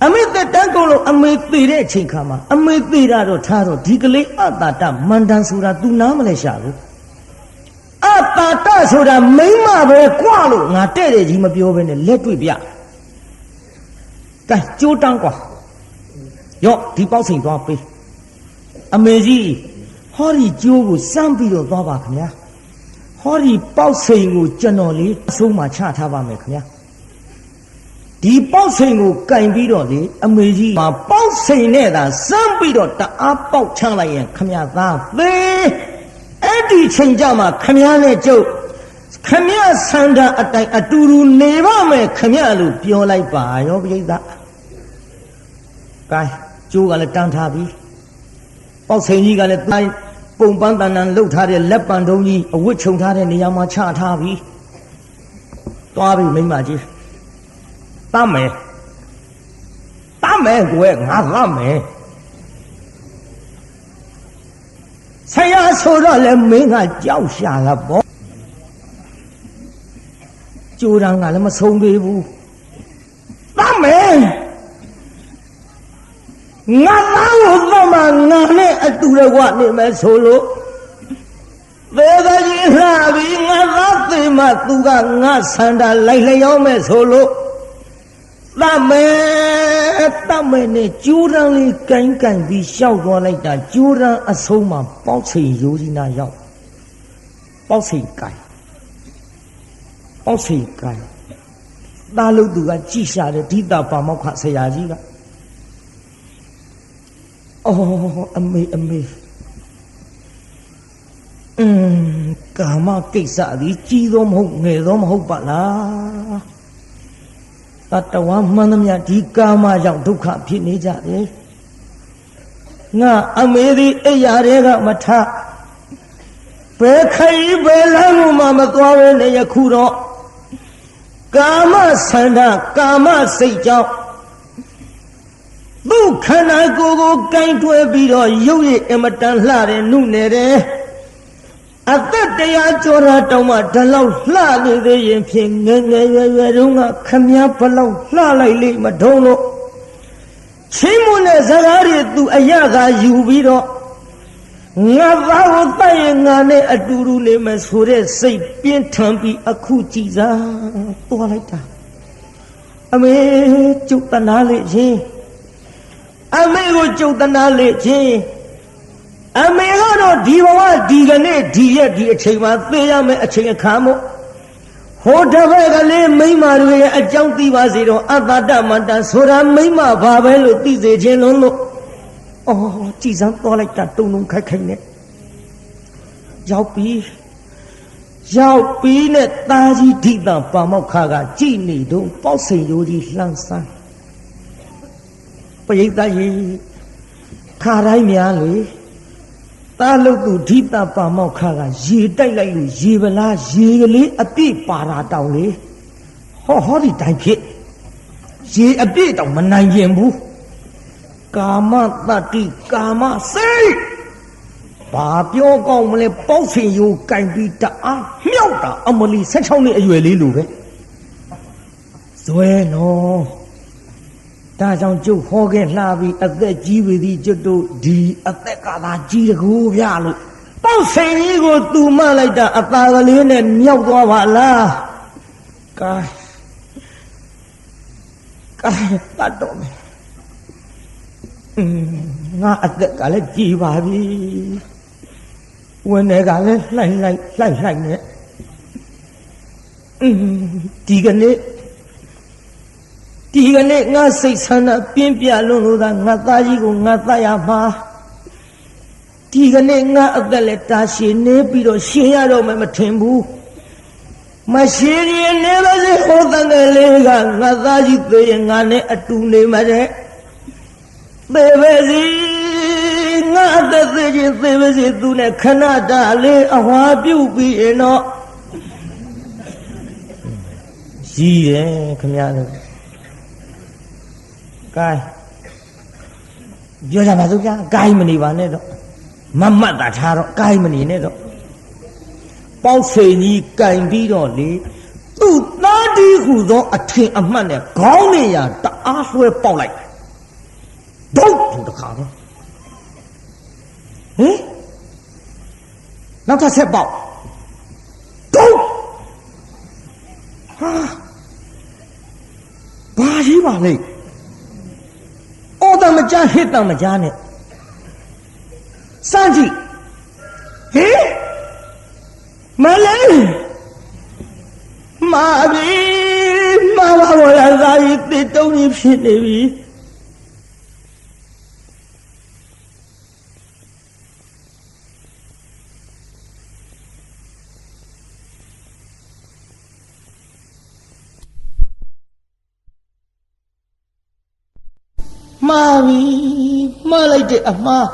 အမေသက်တန်းကုန်လို့အမေသေတဲ့အချိန်ခါမှာအမေသေတာတော့ထားတော့ဒီကလေးအတာတမန္တန်ဆိုတာ तू နားမလဲရှာဘူးအတာတဆိုတာမိမပဲကွာလို့ငါတဲ့တဲ့ကြီးမပြောဘဲနဲ့လက်တွေ့ပြကဲကြိုးတန်းကွာရော့ဒီပေါက်စိန်သွားပေးအမေကြီးဟောဒီကြိုးကိုစမ်းပြီးတော့သွားပါခင်ဗျာဟောဒီပေါက်စိန်ကိုကျွန်တော်လေးအဆုံးမှာချထားပါမယ်ခင်ဗျာဒီပေါက်စိန်ကိုကင်ပြီးတော့လေအမေကြီးမှာပေါက်စိန်နဲ့သာစမ်းပြီးတော့တအားပေါက်ချလိုက်ရင်ခင်ဗျာသားသေအဲ့ဒီချိန်ကြမှာခင်ဗျားနဲ့ကျုပ်ခင်ဗျားဆန္ဒအတိုင်းအတူတူနေပါမယ်ခင်ဗျားလို့ပြောလိုက်ပါရောပြိဿကဲကျိုးကလည်းတန်းထားပြီပေါက်စိန်ကြီးကလည်းတိုင်းပုံပန်းတန်တန်လှုပ်ထားတဲ့လက်ပံတုံးကြီးအဝတ်ခြုံထားတဲ့နေရာမှာချထားပြီသွားပြီမိမကြီးတမ်းမယ်ကွယ်ငါသတ်မယ်ဆရာဆိုတော့လည်းမင်းကကြောက်ရှာတာပေါ့ကြိုးတန်းကလည်းမဆုံးသေးဘူးတမ်းမယ်ငါသားကိုတော့မှငါနဲ့အတူတကွနေမယ်ဆိုလို့သေသာကြီးလှပြီးငါသားသေမှသူကငါဆန္ဒလိုက်လျောမယ်ဆိုလို့တတ်မယ်နဲ့ကျိုးတန်းလေးကိုင်းပြီးရှောက်သွားလိုက်တာကျိုးတန်းအဆုံးမှာပေါက်စိန်ရိုးကြီးနာရောက်ပေါက်စိန်ကိုင်းသားလို့သူကကြည်ရှာတယ်ဓိတာပါမောက္ခဆရာကြီးကအော်အမေကာမကိစ္စသည်ကြီးသောမဟုတ်ငယ်သောမဟုတ်ပါလားတတဝါမှန်သမျှဒီကာမကြောင့်ဒုက္ခဖြစ်နေကြတယ် ngà ame đi ấy ya đấy gà mà tha bé khay bé lăng mà toa về này ya khu đó kama sanda kama say chao bu khana go kain twé bi do yau ye ematan hla de nu ne de atat taya chora taw ma dalau hla le de yin phin nge dong ga khamya balau hla lai le ma dong lo chin mu ne saga ri tu aya ga yu bi do ngà vào tay ngà này ở đủ này mà số đấy xây biến thành bị ở khu chỉ ra to lại ta, ame chụp ta na lệ chứ, ame có chụp ta na lệ chứ, ame có nó đi vào đi cái này đi ở trên mà bây giờ mới ở trên khám mộ, hồ đào cái này mấy mà rồi ở trong tí vào gì đó, ở ta mà ta số ra mấy mà vào về rồi tí gì trên luôn luôn. Chỉ dám to lại ta tu nung khách này giao bí này ta gì thị ta bà mọc khá gà chỉ nỉ đông bao sinh vô gì lăng sang bây giờ ta gì khá rái mía lưới ta lúc tụ thị ta bà mọc khá gà gì tay lại lưới gì bà la gì cái lý áp bí bà ra tàu lưới họ thì đại phiệt gì áp bí tàu mà này dìm bú Kama tadi kama say bà biểu con mà lại bảo vệ yêu cảnh bị ta miêu ta amali sát trong này yêu lý lù đấy rồi nó ta trong chỗ khó cái là vì ở đây chỉ vì đi chỗ đó đi ở đây cả là chỉ được gù bia luôn bảo vệ này của tu mà lại ta ở ta cái lý này miêu qua vậy là cái ta đâu ngã cả là chỉ bà đi quên này cả là lạnh nhé chỉ cái này ngã xây sản là biến bia luôn rồi ngã ta gì cũng ngã ta ya mà chỉ cái này ngã ở đây là ta xin nè bị rồi xin ra rồi mà thêm bu mà xin đi nè bây giờ họ ta cái này ngã ta gì tới ngã này ở tu này mà đấy Bebe gì ngã đất gì bebe gì tu này khana đã lê hoa biểu bị nó gì đấy không nhớ được cái giờ mà tôi ra cái mình đi vào này đó mà đã thà đó cái mình đi này đó bao phê ni cái đi đó đi tu ta đi khu đó ở trên âm này có này à ta áp với bao lại đâu được khảo thôi, nó ta sẽ bảo đâu, ba gì mà này, ta mà cha hết ta mà cha này, sao gì, mà lấy, mà gọi là gì thì đâu như thế này mà lại để mà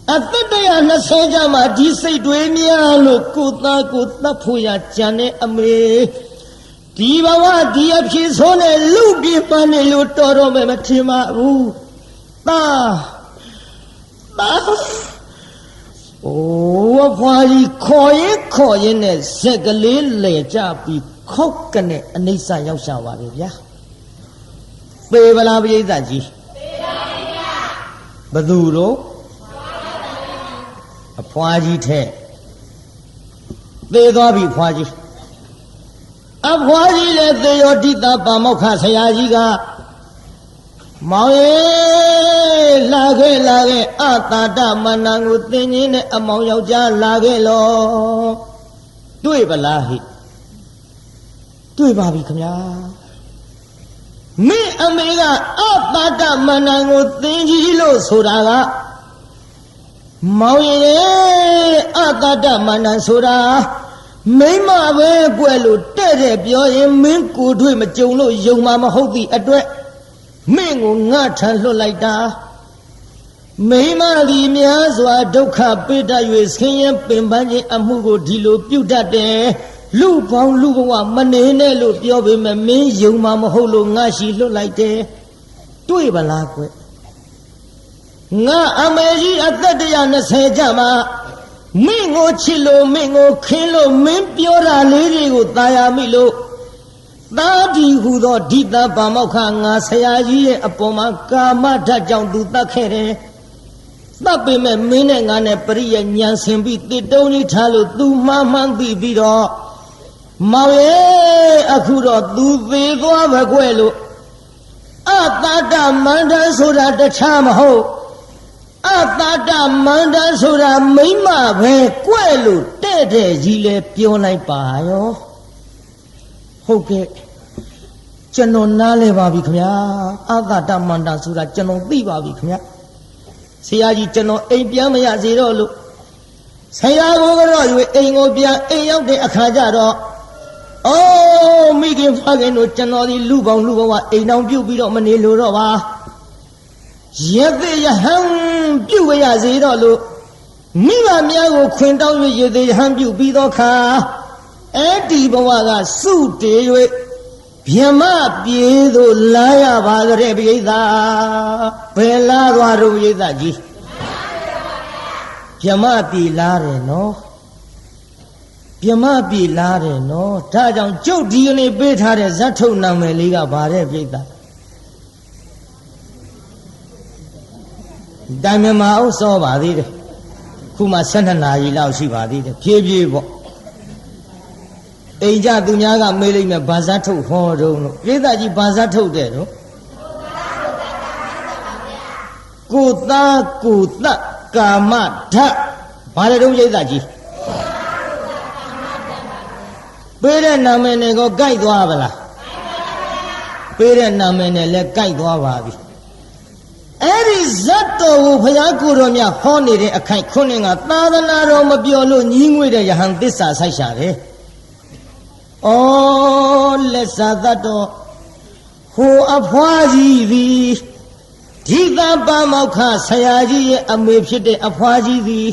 tất cả nó sẽ ra mà đi xây đuôi nia lúc cô ta phui à chán ấy ame đi vào đi áp khí số này lúc đi mà này lúc đó rồi mà thì mà ta phải khỏi này sẽ cái lấy ra bị khóc cái này anh ấy sao nhau sao vậy nhá bê bà la bây giờ gì bà dù đó phá gì thế bê đó bị phá gì phá gì là bê đó đi ta bà mọc khá xa gì cả máu là cái ta đã mà nàng ngủ tên nhìn này máu nhau cha là cái lo tuổi bà la hít tuổi bà bị không nhá mấy anh em ta đã mà nàng ngủ tên gì lo số ra máu ta đã mà nàng số ra mấy mà về quê lụt tê rẻ biểu em miếng củ đuôi mà trông lộ dùng mà hậu thị ở đuôi mấy ngủ ngã chân lộ lại ta မိမသည်များစွာဒုက္ခပိတတ်၍ဆင်းရဲပင်ပန်းခြင်းအမှုကိုဒီလိုပြုတ်တတ်တယ်လူပေါင်းလူဘဝမနေနဲ့လို့ပြောပေမဲ့မင်းယုံမှာမဟုတ်လို့ငါရှိလွတ်လိုက်တယ်တွေ့ပါလားကွငါအမေကြီးအသက်120ကြမှာမင်းကိုချစ်လို့မင်းကိုခင်းလို့မင်းပြောတာလေးတွေကိုသာယာမိလို့သာဒီဟူသောဓိတပါမောက္ခငါဆရာကြီးရဲ့အပေါ်မှာကာမဓာတ်ကြောင့်သူတတ်ခဲ့တယ်တတ်ပေမဲ့မင်းနဲ့ငါနဲ့ပရိယဉာဏ်ဆင်ပြီးတိတုံးကြီးထားလို့သူမှန်မှန်သိပြီးတော့မောင်ရဲ့အခုတော့သူသေးသွားပဲကွယ်လို့အတတမန္တဆိုတာတခြားမဟုတ်အတတမန္တဆိုတာမိမပဲကွယ်လို့တဲ့တဲ့ကြီးလဲပြောလိုက်ပါရောဟုတ်ကဲ့ကျွန်တော်နားလဲပါပြီခင်ဗျာအတတမန္တဆိုတာကျွန်တော်သိပါပြီခင်ဗျာဆရာကြီးကျွန်တော်အိမ်ပြန်မရစေတော့လို့ဆရာကိုကတော့ရွေအိမ်ကိုပြန်အိမ်ရောက်တဲ့အခါကျတော့အိုးမိခင်ဖခင်တို့ကျွန်တော်ဒီလူပေါင်းလူဘဝအိမ်တော်ပြုတ်ပြီးတော့မနေလို့တော့ပါရသေးရဟန်းပြုတ်ရစေတော့လို့မိဘများကိုခွင်တောင်း၍ရသေးရဟန်းပြုတ်ပြီးတော့ခါအဲ့ဒီဘဝကစုတေ၍ဗျမပြေသို့လာရပါကြတဲ့ပိဋကဘယ်လာသွားတော့ပိဋကကြီးဗျမပြေလာတယ်နော်ဗျမပြေလာတယ်နော်ဒါကြောင့်ကျုပ်ဒီနေ့ပေးထားတဲ့ဇတ်ထုတ်နာမည်လေးကဗါတဲ့ပိဋကတိုင်မြမအောင်စောပါသေးတယ်ခုမှ12နာရီလောက်ရှိပါသေးတယ်ဖြည်းဖြည်းပေါ့အိမ်ကြသူများကမေးလိုက်မယ်ဘာဇတ်ထုတ်ဟောတော့လို့ပိဋကကြီးဘာဇတ်ထုတ်တဲ့တော့ကိုသားကိုတတ်ကာမဓာတ်ဘာလဲတော့ပိဋကကြီးပေးတဲ့နာမည်နဲ့ကိုကြိုက်သွားပါလားပေးတဲ့နာမည်နဲ့လည်းကြိုက်သွားပါပြီအဲ့ဒီဇတ်တော်ကိုဘုရားကိုယ်တော်မြတ်ဟောနေတဲ့အခိုက်ခုနှစ်ကသာသနာတော်မပြောလို့ညီးငွေတဲ့ယဟန်သစ္စာဆိုင်ရှာတယ်ဩလက်စာသတ်တော်ဟိုအဖွားကြီးသည်ဒီသာပါမောက္ခဆရာကြီးရဲ့အမေဖြစ်တဲ့အဖွားကြီးသည်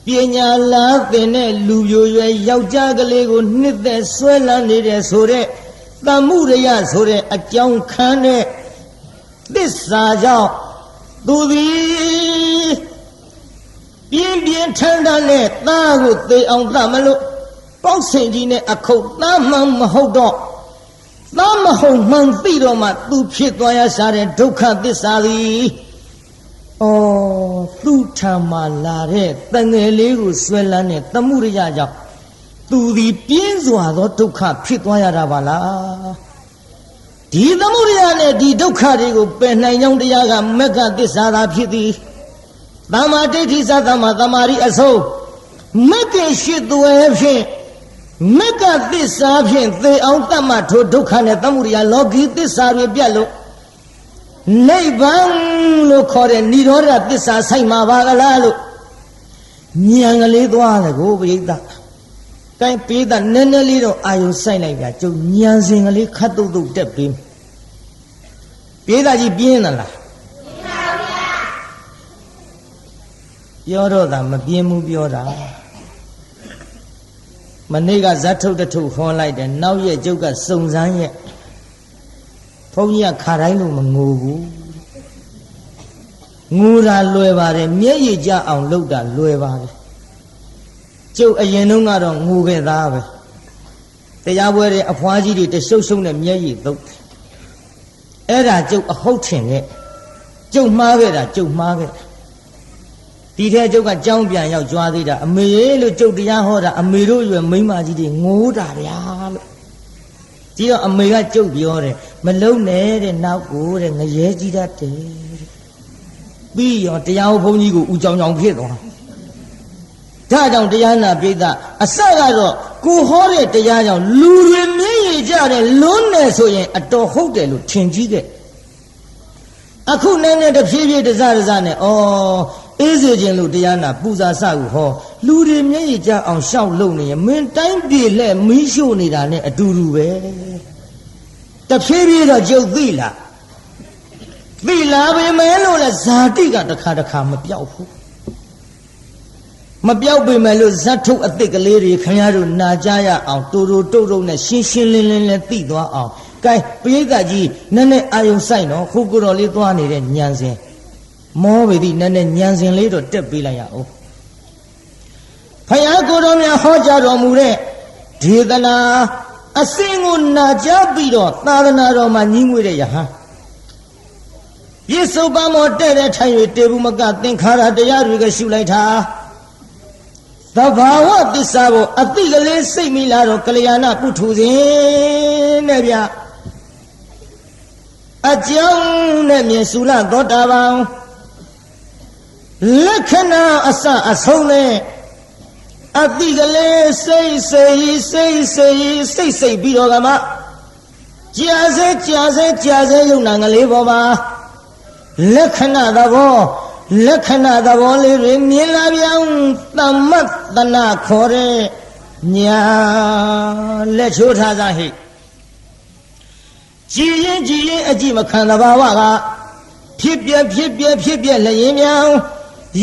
ပညာလာသင်တဲ့လူပြိုရွယ်ယောက်ျားကလေးကိုနှစ်သက်ဆွဲလန်းနေတဲ့ဆိုတဲ့သံမှုရယဆိုတဲ့အကြောင်းခံတဲ့သစ္စာကြောင့်သူသည်ပြင်းပြင်းထန်ထန်နဲ့သားကိုသေအောင်သတ်မလို့ပေါက်စင်ကြီးနဲ့အခုတ်သားမှန်မဟုတ်တော့သားမဟုတ်မှန်သိတော့မှသူဖြစ်သွားရစားတဲ့ဒုက္ခသစ္စာသည်သူ့ထံမှာလာတဲ့တငယ်လေးကိုဆွဲလန်းတဲ့သမှုရယကြောင့်သူသည်ပြင်းစွာသောဒုက္ခဖြစ်သွားရတာပါလားဒီသမှုရယနဲ့ဒီဒုက္ခတွေကိုပယ်နိုင်ကြောင်းတရားကမက္ခသစ္စာသာဖြစ်သည်သမ္မာဒိဋ္ဌိသသမ္မာသမာဓိအဆုံးမက္ခရှိသွဲဖြင့်မက္ခသစ္စာဖြင့်သေအောင်တတ်မှထိုဒုက္ခနဲ့သမှုရယလောကီသစ္စာတွေပြတ်လို့နိဗ္ဗာန်လို့ခေါ်တဲ့និရောဓသစ္စာဆိုင်မှာပါကလားလို့ဉာဏ်ကလေးသွားတယ်ကိုပိဋကတိုင်းပိဋကနည်းနည်းလေးတော့အာယုံဆိုင်လိုက်ကြကျုပ်ဉာဏ်စဉ်ကလေးခတ်တုတ်တုတ်တက်ပြီးပိဋကကြီးပြင်းသလားပြောတော့တာမပြင်းဘူးပြောတာမနေ့ကဇတ်ထုတ်တထုတ်ဟောလိုက်တယ်နောက်ရက်ကျုပ်ကစုံစမ်းရဲ့ဘုန်းကြီးကခါတိုင်းလို့မငိုဘူးငိုတာလွယ်ပါတယ်မျက်ရည်ကျအောင်လုပ်တာလွယ်ပါတယ်ကျုပ်အရင်တုန်းကတော့ငိုခဲ့သားပဲတရားပွဲတွေအဖွားကြီးတွေတရှုပ်ရှုပ်နဲ့မျက်ရည်သုတ်အဲ့ဒါကျုပ်အဟုတ်ထင်ခဲ့ကျုပ်မှားခဲ့တာကျုပ်မှားခဲ့ဒီထဲကျုပ်ကကြောင်းပြန်ရောက်ကြွားသေးတာအမေလို့ကျုပ်တရားဟောတာအမေတို့ရွယ်မိန်းမကြီးတွေငိုတာဗျာလို့ဒီတော့အမေကကြုတ်ပြောတယ်မလုံနဲ့တဲ့နောက်ကိုတဲ့ငရဲကြီးတတ်တယ်တဲ့ပြီးရောတရားဘုန်းကြီးကိုဦးကြောင်ကြောင်ဖြစ်သွားဒါကြောင့်တရားနာပိဋကအစကတော့ကိုဟောတဲ့တရားကြောင့်လူတွေမျက်ရည်ကျတဲ့လွန်းနေဆိုရင်အတော်ဟုတ်တယ်လို့ထင်ကြီးခဲ့အခုနည်းနည်းတဖြည်းဖြည်းတစတစနဲ့အေးစေခြင်းလို့တရားနာပူဇာစကိုဟောလူတွေမျက်ရည်ကျအောင်ရှောက်လုံနေရင်မင်းတိုင်းပြည်လက်မီးရှို့နေတာနဲ့အတူတူပဲတဖြည်းဖြည်းတော့ကြုတ်သိလား သိလာပေမဲ့လို့လဲဇာတိကတစ်ခါမပြောက်ဘူးမပြောက်ပေမဲ့လို့ဇတ်ထုတ်အသစ်ကလေးတွေခင်ဗျားတို့နာကြရအောင်တူတုတ်နဲ့ရှင်းရှင်းလင်းလင်းနဲ့သိသွားအောင်ကဲပရိသတ်ကြီးနည်းနည်းအာယုံဆိုင်တော့ခုကိုတော်လေးသွားနေတဲ့ညံစင်မောပေသည်နည်းနည်းညံစင်လေးတော့တက်ပေးလိုက်ရအောင်ဖယားကိုတော်များဟောကြားတော်မူတဲ့ဒေသနာအစင်ကိုနာကြားပြီးတော့သာသနာတော်မှာညီးငွေတဲ့ယဟန်ပြစ္ဆုတ်ပံမောတဲ့တဲ့ထိုင်၍တေဘူးမကသင်္ခါရတရားတွေကရှုလိုက်တာသဘာဝသစ္စာကိုအတိကလေးစိတ်မိလာတော့ကလျာဏပုထုဇဉ်တဲ့ဗျအကြောင်းနဲ့မြင်စုလသောတာပန်လက္ခဏာအစအဆုံးနဲ့အတိကလေးစိတ်ပြီးတော့ကမှကြာစေယုံနာကလေးပေါ်မှာလက္ခဏာသဘောလေးတွေမြင်လာပြောင်းသမ္မတနာခေါ်တဲ့ညာလက်ချိုးထားစားဟိကြည်ရင်အကြည့်မခံသဘာဝကဖြစ်ပြလျင်မြောင်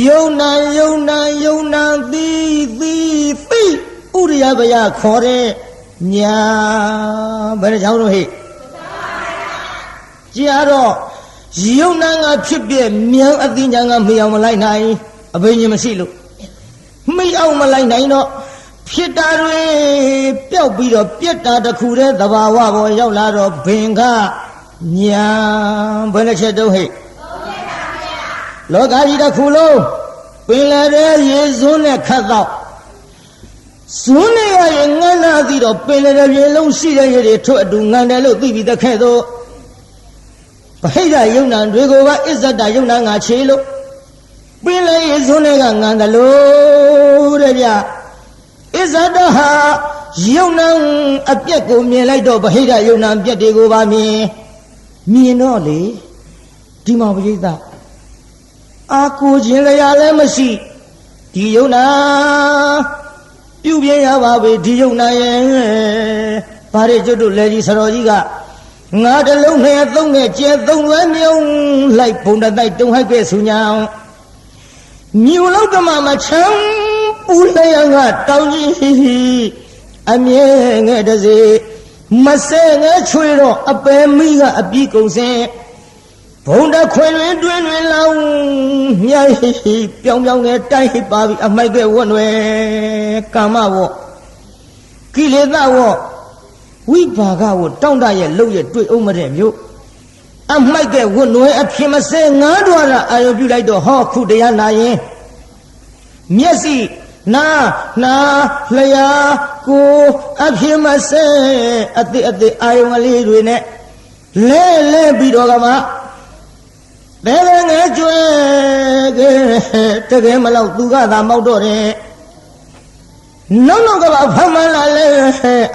ယုံနာသီဥရိယဘယခေါ်တဲ့ညာဘယ်ကြောင့်လို့ဟိကြာတော့ယုံနာကဖြစ်ပြမြန်အသိဉာဏ်ကမအောင်မလိုက်နိုင်အဘိညာဉ်မရှိလို့မအောင်မလိုက်နိုင်တော့ဖြစ်တာတွေပျောက်ပြီးတော့ပြက်တာတစ်ခုတည်းသဘာဝပေါ်ရောက်လာတော့ဘင်ကညာဘယ်နှချက်တုံးဟိလောကကြီးတစ်ခုလုံးပင်လယ်ထဲရေစွန်းနဲ့ခတ်တော့ဇွန်းနဲ့ရငန်းလာပြီးတော့ပင်လယ်ထဲလုံးရှိတဲ့ရေတွေထွက်အတူငန်းတယ်လို့သိပြီးတခဲ့တော့ဗဟိတယုံနာတွေကိုကအစ္ဆဒယုံနာငါချေလို့ပင်လေဇွန်းတွေကငန်းတယ်လို့တဲ့ဗျအစ္ဆဒဟာယုံနာအပြက်ကိုမြင်လိုက်တော့ဗဟိတယုံနာအပြက်တွေကိုပါမြင်တော့လေဒီမှာပရိသတ်အာကိုခြင်းလျာလည်းမရှိဒီယုံနာပြုပြရပါပဲဒီယုံနာရဲ့ဘာတွေကျွတ်တို့လဲကြီးဆတော်ကြီးကငါတလုံးနဲ့သုံးနဲ့ကျဲသုံးလွဲမြုံလိုက်ဘုံတိုက်တုံဟိုက်ခဲ့ဆူညာမြူလောက်ကမှမချမ်းပူလျံကတောင်းကြီးအမြဲငဲ့တစေမဆဲငဲချွေတော့အပယ်မိကအပြည့်ကုန်စင်ဘုံတခွင်တွင်လောင်မြိုက်ပြောင်းနဲ့တိုက်ပါပြီအမိုက်ကဝတ်ွယ်ကာမဝောကိလေသာဝောဝိဘာဂဝတောင့်တရဲ့လှုပ်ရဲ့တွေ့အောင်မတဲ့မျိုးအမိုက်ကဝတ်ွယ်အဖြစ်မစဲငါးတော်ရာအာယုပြုလိုက်တော့ဟောခုတရားနာရင်မျက်စိနာလျာကိုအဖြစ်မစဲအတိအာယုကလေးတွေနဲ့လဲပြီးတော့ကမှဘယ်ငယ်ကျွဲတကယ်မလို့သူကသာမောက်တော့တယ်နောက်ကဖမ်းမလာလဲ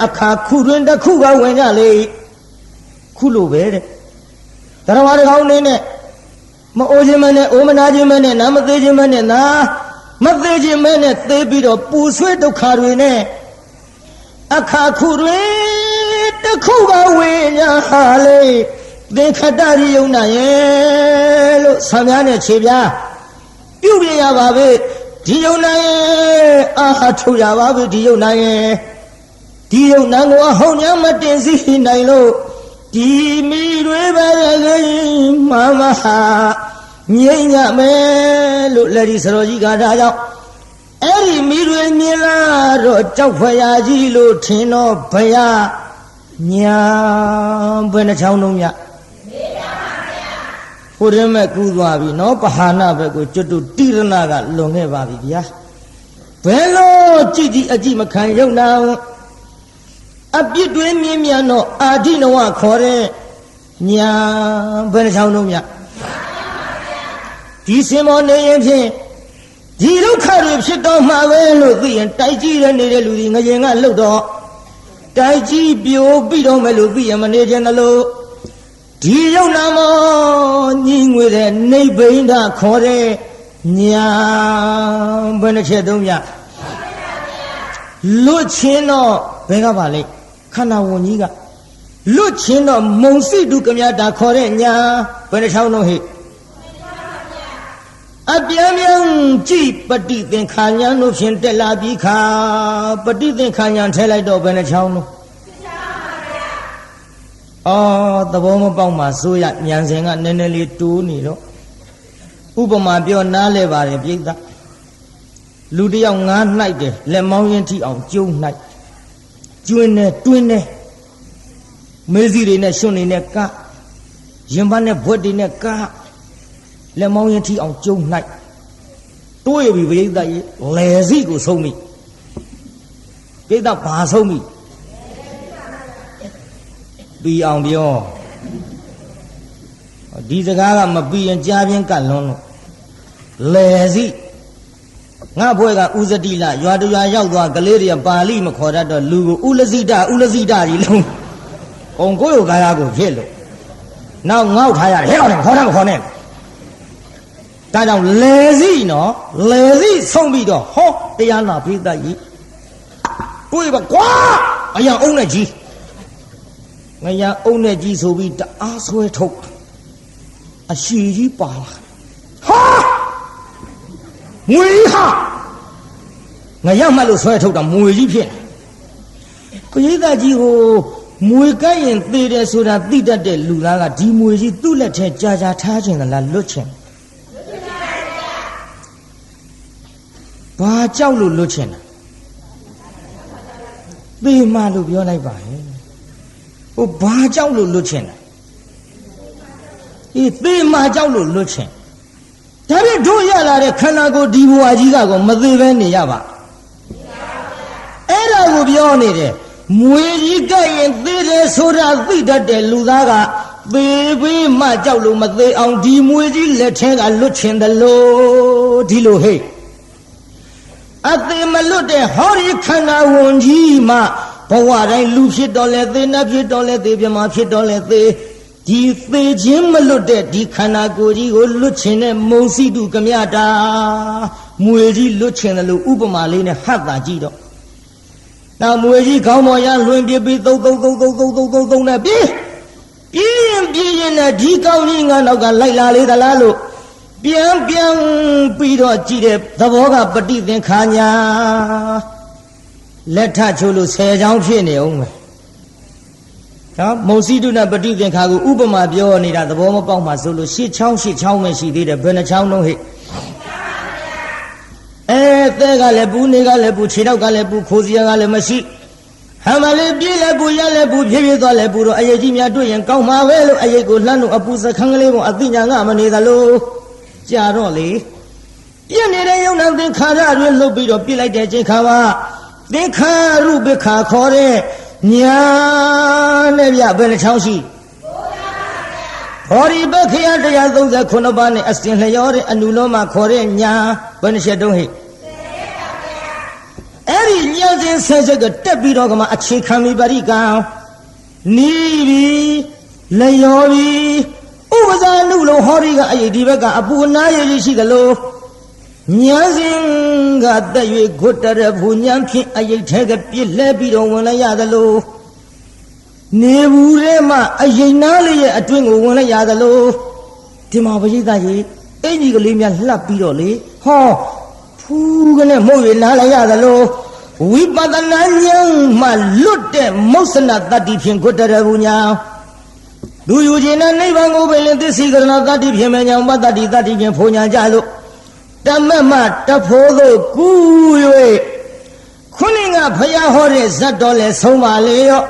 အခါခုတွင်တစ်ခုကဝင်ကြလေခုလိုပဲတဲ့တရားဝါကောင်းနေနဲ့မအိုးခြင်းမနဲ့အိုးမနာခြင်းမနဲ့နာမသေးခြင်းမနဲ့နာမသေးခြင်းမနဲ့သေပြီးတော့ပူဆွေးဒုက္ခတွေနဲ့အခါခုတွင်တစ်ခုကဝင်ကြဟာလေသင်္ခတရိယုံနာရဲ့လို့ဆံများနဲ့ခြေပြားပြုပြရပါပဲဒီယုံနာရဲ့အာဟာထုတ်ရပါပဲဒီယုံနာရဲ့ဒီယုံနာကိုအဟုတ်ညာမတင်စီနိုင်လို့ဒီမိတွေပါလေမမဟာငြိမ့်ညမယ်လို့လက်ဒီစတော်ကြီးကဒါကြောင့်အဲ့ဒီမိတွေမြင်လာတော့ကြောက်ဖွယ်ရာကြီးလို့ထင်တော့ဘုရားညာဘယ်နှချောင်းလုံးမြဟိုရမဲ့ကူးသွားပြီနော်ပဟာနာဘက်ကိုကျွတ်တူတိရဏကလွန်ခဲ့ပါပြီဗျာဘယ်လိုကြည်အကြည့်မခံရုံနာအပြစ်တွေမြင်မြန်တော့အာဓိနဝခေါ်တဲ့ညာဘယ်နှချောင်းလုံးမြဒီစင်မောနေရင်ဖြင့်ဒီဒုက္ခတွေဖြစ်တော့မှာပဲလို့သိရင်တိုက်ကြည့်ရနေတဲ့လူကြီးငရင်ကလှုပ်တော့တိုက်ကြည့်ပြိုပြီးတော့မယ်လို့သိရင်မနေခြင်းလို့ဒီယုံနာမောညီငွေတဲ့နိဗ္ဗိန္ဒခေါ်တဲ့ညာဘယ်နှချက်သုံးမြလွတ်ချင်းတော့ဘယ်ကပါလဲခန္ဓာဝန်ကြီးက လွတ်ချင်းတော့မုံစီတုကမြတာခေါ်တဲ့ညာဘယ်နှချောင်းလုံးဟိအပြန်ပြန်ကြည့်ပฏิသင်္ခါညာတို့ဖြင့်တက်လာပြီးခါပฏิသင်္ခါညာထဲလိုက်တော့ဘယ်နှချောင်းလုံးသဘောမပေါက်မှဆိုရဉာဏ်စဉ်ကနည်းနည်းလေးတိုးနေတော့ဥပမာပြောနားလဲပါတယ်ပြိဿလူတယောက်ငားနှိုက်တယ်လက်မောင်းရင်ထိအောင်ကျုံနှိုက်ကျွင်းနဲ့တွင်းနဲ့မေးစီတွေနဲ့ရွှွန်တွေနဲ့ကရင်ပတ်နဲ့ဘွက်တွေနဲ့ကလက်မောင်းရင်ထိအောင်ကျုံနှိုက်တွေးပြီပြိဿကြီးလယ်စီကိုဆုံးပြီပြိဿဘာဆုံးပြီပြီးအောင်ပြောဒီစကားကမပြီးရင်ကြားပြင်းကတ်လွန်းလို့လေစီငါဘွဲကဥဇတိလရွာတရွာရောက်သွားကလေးတွေကပါဠိမခေါ်တတ်တော့လူကိုဥလစိတကြီးလုံးကုံကိုယ်ကာယကိုဖြစ်လို့နောက်ငေါက်ထားရတယ်ဟဲ့အောင်ခေါ်တယ်မခေါ်နဲ့ဒါကြောင့်လေစီနော်လေစီဆုံးပြီးတော့ဟောတရားနာပိသကြီးတွေးပါကွာအရာအုံးနဲ့ကြီးငရအုံနဲ့ကြီးဆိုပြီးတအားဆွဲထုတ်အရှိကြီးပါလာဟာငွေဟာငရမှတ်လို့ဆွဲထုတ်တာမွေကြီးဖြစ်ပရိသတ်ကြီးကိုမွေကဲ့ရင်သေတယ်ဆိုတာသိတတ်တဲ့လူသားကဒီမွေကြီးသူ့လက်ထဲကြာကြာထားခြင်းသလားလွတ်ခြင်းဘာကြောက်လို့လွတ်ခြင်းလဲသေမှလို့ပြောလိုက်ပါဟဲ့ဘာကြောက်လို့လွတ်ချင်လဲသေမှကြောက်လို့လွတ်ချင်ဒါဖြင့်တို့ရလာတဲ့ခန္ဓာကိုယ်ဒီဘဝကြီးကောမသေးပဲနေရပါအဲ့ဒါကိုပြောနေတယ်မွေကြီးကရင်သေတယ်ဆိုတာသိတတ်တဲ့လူသားကသေပေးမှကြောက်လို့မသေးအောင်ဒီမွေကြီးလက်ထဲကလွတ်ချင်တယ်လို့ဒီလိုဟဲ့အသေးမလွတ်တဲ့ဟောဒီခန္ဓာဝန်ကြီးမှဘဝတိုင်းလူဖြစ်တော်လဲသေနတ်ဖြစ်တော်လဲသေပြမဖြစ်တော်လဲသေဒီသေခြင်းမလွတ်တဲ့ဒီခန္ဓာကိုယ်ကြီးကိုလွတ်ချင်တဲ့မုံစီတုကမြတာမွေကြီးလွတ်ချင်တယ်လို့ဥပမာလေးနဲ့ဟတ်တာကြည့်တော့နောက်မွေကြီးခေါင်းပေါ်ရလွင်ပြပြီးသုံးနဲ့ပြေးရင်နဲ့ဒီကောင်းကြီးငါနောက်ကလိုက်လာလေသလားလို့ပြန်ပြီးတော့ကြည့်တဲ့သဘောကပฏิသင်္ခါညာလက်ထချိုးလို့10ချောင်းဖြစ်နေအောင်မယ်နော်မုံစီတုနဲ့ပฏิသင်္ခါကိုဥပမာပြောနေတာသဘောမပေါက်မှဆိုလို့8ချောင်းပဲရှိသေးတယ်ဘယ်နှချောင်းလုံးဟဲ့သဲကလည်းပူနေကလည်းပူခြေထောက်ကလည်းပူခိုးစရာကလည်းမရှိဟမ်မလေးပြေးလည်းပူရလည်းပူဖြည်းဖြည်းသွားလည်းပူတော့အရေးကြီးများတွေ့ရင်ကောင်းမှာပဲလို့အရေးကိုလှမ်းလို့အပူစခန်းကလေးကအသိဉာဏ်ကမနေသလိုကြာတော့လေပြည့်နေတဲ့ယုံနာသင်္ခါရတွေလှုပ်ပြီးတော့ပြစ်လိုက်တဲ့ချိန်ခါမှာသင်္ခါရုပ္ပခါခေါ်တဲ့ညာနဲ့ပြဘယ်နှချောင်းရှိဘောဓိပက္ခယ139ပါးနဲ့အစဉ်လျောတဲ့အနုလောမခေါ်တဲ့ညာဘယ်နှချက်တုံးဟိအဲ့ဒီညာစဉ်ဆက်ဆက်ကတက်ပြီးတော့ကမှအခြေခံမိပါရိကံနီးပြီးလျောပြီးဥပဇာနုလုံးဟောဒီကအရေးဒီဘက်ကအပူနာရည်ရှိသလိုညာစဉ်ကတက်၍ဂုတရဘူညာဖြင့်အရေးထဲကပြစ်လဲပြီးတော့ဝင်လိုက်ရသလိုနေဘူးထဲမှာအရင်နာလေးရဲ့အတွင်းကိုဝင်လိုက်ရသလိုဒီမှာပရိသတ်ကြီးအင်ကြီးကလေးများလှပ်ပြီးတော့လေဟောဖူးကနေမှုတ်ရနားလိုက်ရသလိုဝိပဿနာဉာဏ်မှလွတ်တဲ့မောက္ခဏတတ္တိဖြင့်ဂုတရဘူညာသူယူခြင်းနဲ့နိဗ္ဗာန်ကိုပဲလင်းသစ္စေကရဏတတ္တိဖြင့်မညာပတ္တိတတ္တိဖြင့်ဖုန်ညာကြလို့တမတ်မတဖိုးတို့ကူ၍ခုနကဖယားဟောတဲ့ဇတ်တော်လဲဆုံးပါလေရော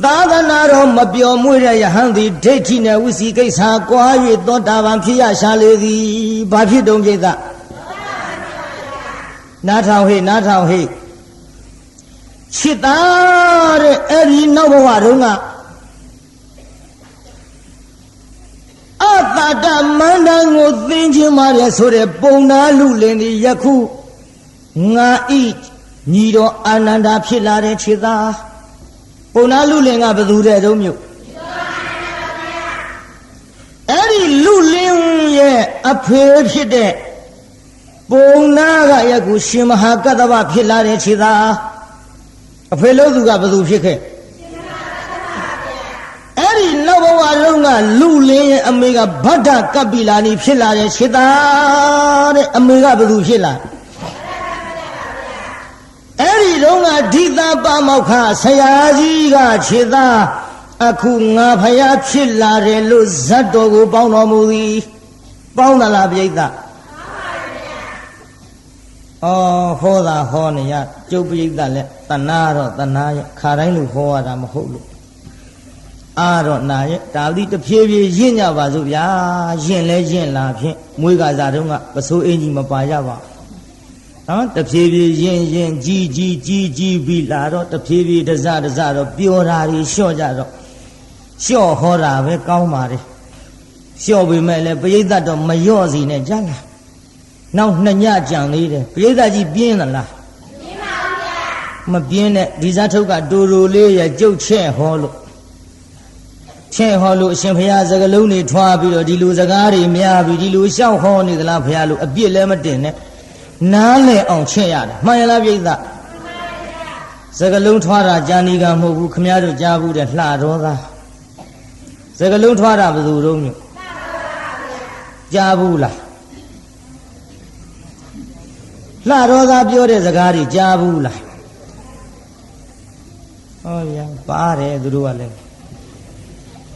သာသနာတော်မပျော်မွေ့တဲ့ယဟန်သည်ဒိဋ္ဌိနဲ့ဝိစီကိစ္စကွာ၍သောတာပန်ဖြစ်ရရှာလေသည်ဘာဖြစ်တုံးပြိဿနားထောင်ဟိချစ်သားတဲ့အဲ့ဒီနောက်ဘဝတုန်းကအတ္တမန္တန်ကိုသင်ခြင်းပါလေဆိုတဲ့ပုံနာလူလင်ဒီယခုငါဤညီတော်အာနန္ဒာဖြစ်လာတဲ့ခြေသားပုံနာလူလင်ကဘယ်သူတဲ့တုံးမြို့အဲ့ဒီလူလင်ရဲ့အဖေဖြစ်တဲ့ပုံနာကယခုရှင်မဟာကတ္တဗဖြစ်လာတဲ့ခြေသားအဖေလို့သူကဘယ်သူဖြစ်ခဲ့ ဘဝလုံးကလူလင်းရဲ့အမေကဗဒ္ဒကပ္ပိလာနီဖြစ်လာတဲ့ခြေသားတဲ့အမေကဘယ်သူဖြစ်လာအဲ့ဒီတော့ကဓိတာပမောက္ခဆရာကြီးကခြေသားအခုငါဖယားဖြစ်လာတယ်လို့ဇတ်တော်ကိုပေါင်းတော်မူသည်ပေါင်းသလားပြိဿဟောတာဟောနေရကျုပ်ပြိဿလက်တဏှာတော့တဏှာရဲ့ခါတိုင်းလို့ဟောရတာမဟုတ်လို့အားတော့နာရဲ့ဒါတိတဖြည်းဖြည်းရင့်ကြပါစို့ဗျာရင့်လဲရင့်လာဖြင့်မွေးကစားတုန်းကပစိုးအင်းကြီးမပါရပါနော်တဖြည်းဖြည်းရင့်ကြီးပြီးလာတော့တဖြည်းဖြည်းတစတော့ပျော်တာတွေလျှော့ကြတော့လျှော့ဟောတာပဲကောင်းပါလေလျှော့ပေမဲ့လည်းပရိသတ်တော့မလျော့စီနဲ့ကြားလားနောက်နှစ်ညကြံသေးတယ်ပရိသတ်ကြီးပြင်းသလားပြင်းပါဗျာမပြင်းနဲ့ဒီစားထုတ်ကတူတူလေးရကြုတ်ချဲ့ဟောလို့အရှင်ဘုရားစကလုံးတွေထွားပြီးတော့ဒီလိုစကားတွေများပြီးဒီလိုရှောက်ဟောနေသလားဘုရားလို့အပြစ်လည်းမတင်နဲ့နားလည်အောင်ချဲ့ရတယ်မှန်ရလားပြိဿစကလုံးထွားတာကြာနီကမဟုတ်ဘူးခမည်းတော်ကြားဘူးတဲ့လှတော်သားစကလုံးထွားတာဘယ်သူတုံးညကြားဘူးလားလှတော်သားပြောတဲ့စကားတွေကြားဘူးလားဟောဗျာပါတယ်သူတို့ကလည်း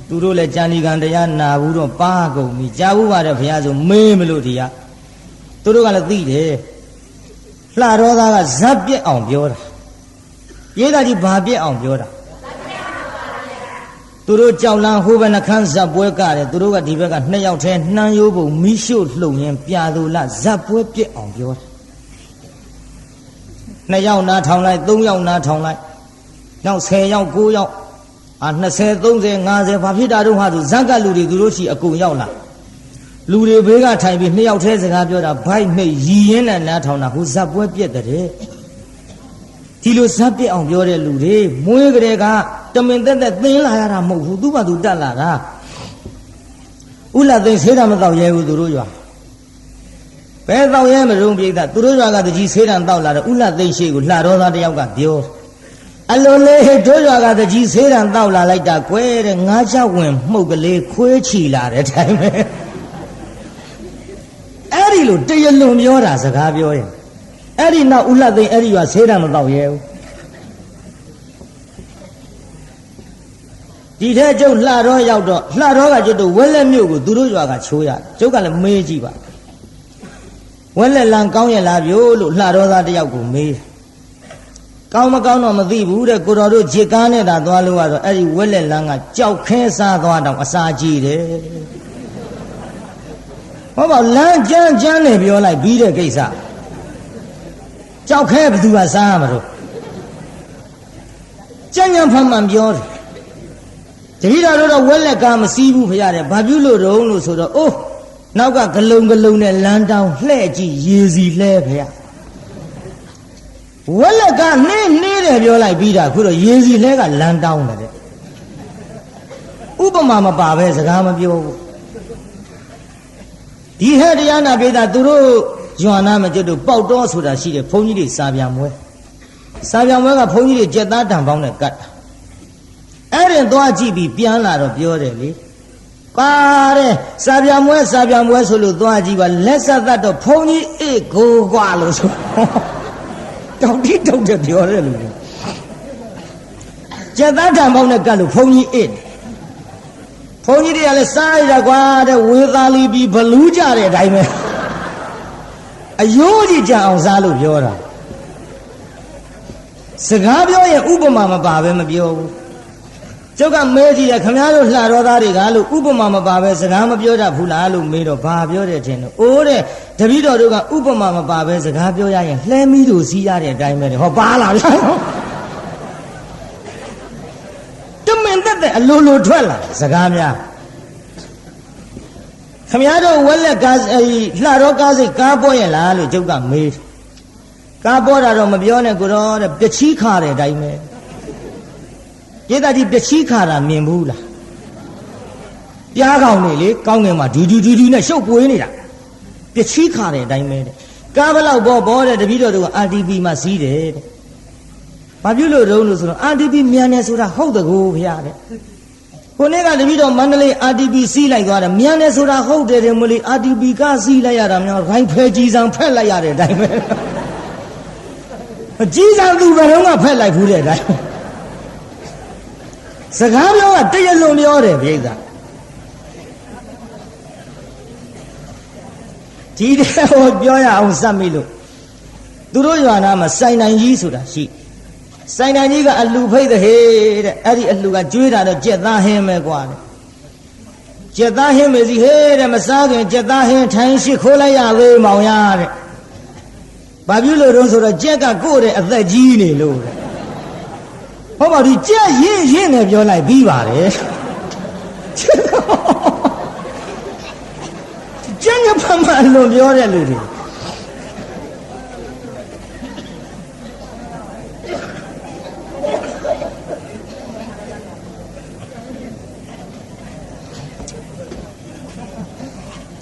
သူတို့လည်းကြာဏီကံတရားနာဘူးတော့ပါကုန်ပြီကြားဘူးပါတယ်ဘုရားဆိုမေးမလို့ဒီကသူတို့ကလည်းသိတယ်လှတော်သားကဇက်ပြက်အောင်ပြောတာရေးတာကြီးဘာပြက်အောင်ပြောတာသူတို့ကြောက်လန်းဟိုဘနှခမ်းဇက်ပွဲကတယ်သူတို့ကဒီဘက်ကနှစ်ယောက်တည်းနှမ်းရိုးပုံမိရှို့လှုံရင်ပြာသူလဇက်ပွဲပြက်အောင်ပြောတာနှစ်ယောက်နားထောင်လိုက်သုံးယောက်နားထောင်လိုက်နောက်10ယောက်9ယောက်20 30 50ဘာဖြစ်တာတော့ဟာသူဇက်ကလူတွေသူတို့ရှိအကုန်ရောက်လာလူတွေဘေးကထိုင်ပြီးနှစ်ယောက်တည်းစကားပြောတာဘိုက်နှိပ်ရည်ရင်းနဲ့နားထောင်တာဟိုဇက်ပွဲပြက်တဲ့ဒီလိုဇက်ပြက်အောင်ပြောတဲ့လူတွေမွေးကလေးကတမင်သက်သက်သင်းလာရတာမဟုတ်ဘူးသူ့ဘာသူတက်လာတာဥလသိန်းဆေးတာမတော့ရဲဘူးသူတို့ရွာဘယ်တော့ရဲမရုံပြိဿသူတို့ရွာကတကြီးဆေးတံတောက်လာတော့ဥလသိန်းရှိကိုလှတော်သားတယောက်ကပြောအလိုလေးတို့ရွာကတကြီးဆေးတံတောက်လာလိုက်တာကွယ်တဲ့ငါးချဝင်မှုတ်ကလေးခွေးချီလာတဲ့တိုင်းပဲအဲ့ဒီလိုတရလွန်ပြောတာစကားပြောရင်အဲ့ဒီနောက်ဥလသိန်းအဲ့ဒီရွာဆေးတံမတောက်ရဲဘူးဒီထဲကျုပ်လှတော်ရောက်တော့လှတော်ကကျုပ်တို့ဝက်လက်မြို့ကိုသူတို့ရွာကချိုးရကျုပ်ကလည်းမေးကြည့်ပါဝက်လက်လန်ကောင်းရလားပြို့လို့လှတော်သားတယောက်ကိုမေးကောင်းမကောင်းတော့မသိဘူးတဲ့ကိုတော်တို့ဂျစ်ကားနဲ့သာသွားလို့ကတော့အဲ့ဒီဝက်လက်လန်ကကြောက်ခဲစားသွားတော့အစာကြီးတယ်ဟောပါလမ်းကျန်းနေပြောလိုက်ပြီးတဲ့ကိစ္စကြောက်ခဲဘယ်သူကစားရမလို့ကြံ့ဖန်မှန်ပြောတယ်တတိတော်တို့ဝက်လက်ကားမစည်းဘူးဖရတယ်ဘာပြုလို့တော့လို့ဆိုတော့အိုးနောက်ကဂလုံနဲ့လမ်းတောင်းလှဲ့ကြည့်ရေစီလှဲဖရဝက်လက်ကနှင်းတယ်ပြောလိုက်ပြီးတာခုတော့ရေစီလှဲကလမ်းတောင်းတယ်တဲ့ဥပမာမပါပဲစကားမပြောဘူးဒီဟဲ့တရားနာပိတာသူတို့ယွာနာမကျွတ်တို့ပေါက်တော်ဆိုတာရှိတယ်ဘုန်းကြီးတွေစာပြန်ပွဲကဘုန်းကြီးတွေကြက်သားတံပေါင်းနဲ့ကတ်အဲ့ဒီသွားကြည့်ပြီးပြန်လာတော့ပြောတယ်လေပါတယ်စာပြန်ပွဲဆိုလို့သွားကြည့်ပါလက်ဆက်သတ်တော့ဘုန်းကြီးအေးကိုကွာလို့ဆိုတောက်တိတောက်တဲ့ပြောတယ်လို့ကျက်သားတံပေါင်းနဲ့ကတ်လို့ဘုန်းကြီးအေးဘုန်းကြီးတွေကလည်းစားရကွာတဲ့ဝေသာလီပြီးဘလူးကြတဲ့အတိုင်းပဲအယိုးကြီးကြအောင်စားလို့ပြောတာစကားပြောရင်ဥပမာမပါပဲမပြောဘူးကျုပ်ကမဲကြည့်ရခမည်းတော်လှတော်သားတွေကလို့ဥပမာမပါပဲစကားမပြောတတ်ဘူးလားလို့မေးတော့ဘာပြောတယ်ထင်လို့အိုးတဲ့တပည့်တော်တို့ကဥပမာမပါပဲစကားပြောရရင်လှဲမီးတို့စီးရတဲ့အတိုင်းပဲဟောပါလားဗျာတမင်သက်အလိုထွက်လာစကားများခမည်းတော်ဝက်လက်ကားလှတော်ကားစိတ်ကားပေါ်ရင်လားလို့ကျုပ်ကမေးကားပေါ်တာတော့မပြောနဲ့ကိုတော့တဲ့ပချီးခါတဲ့အတိုင်းပဲကျေတာကြီးပချီးခါတာမြင်ဘူးလားပြားကောင်နေလေကောင်းငင်မှာဒူးနဲ့ရှုပ်ပွေးနေတာပချီးခါတဲ့အတိုင်းပဲတဲ့ကားဘလောက်ဘောတဲ့တပည့်တော်တို့က RTP မှာစီးတယ်တဲ့ဘာဖြစ်လို့တုံးလို့ဆိုတော့ RTP မြန်နေဆိုတာဟုတ်တကူဖရားတဲ့ ကိုနေ့ကတပည့်တော်မန္တလေး RTP စီးလိုက်သွားတယ်မြန်တယ်ဆိုတာဟုတ်တယ်တယ်မလို့ RTP ကစီးလိုက်ရတာများခိုင်းဖဲကြီးဆောင်ဖက်လိုက်ရတဲ့အတိုင်းပဲအကြီးဆောင်သူဘယ်တော့မှဖက်လိုက်ဘူးတဲ့အတိုင်းစကားပြောကတရလွန်ပြောတယ်ပြိဿဒီတဲ့ဟောပြောရအောင်စပ်မိလို့သူတို့ရွာနာမှာစိုင်နိုင်ကြီးဆိုတာရှိစိုင်နိုင်ကြီးကအလှဖိတ်တဲ့ဟေးတဲ့အဲ့ဒီအလှကကျွေးတာတော့ကြက်သားဟင်းပဲကွာတဲ့ကြက်သားဟင်းမယ်စီဟေးတဲ့မစားခင်ကြက်သားဟင်းထိုင်ရှိခိုးလိုက်ရဝေးမောင်ရတဲ့ဘာဖြစ်လို့တော့ဆိုတော့ကြက်ကကို့တဲ့အသက်ကြီးနေလို့တဲ့ဟောပါဒီကြက်ရင်းရင်းနဲ့ပြောလိုက်ပြီးပါတယ်ကျန်ရဖမှန်လို့ပြောတဲ့လူတွေ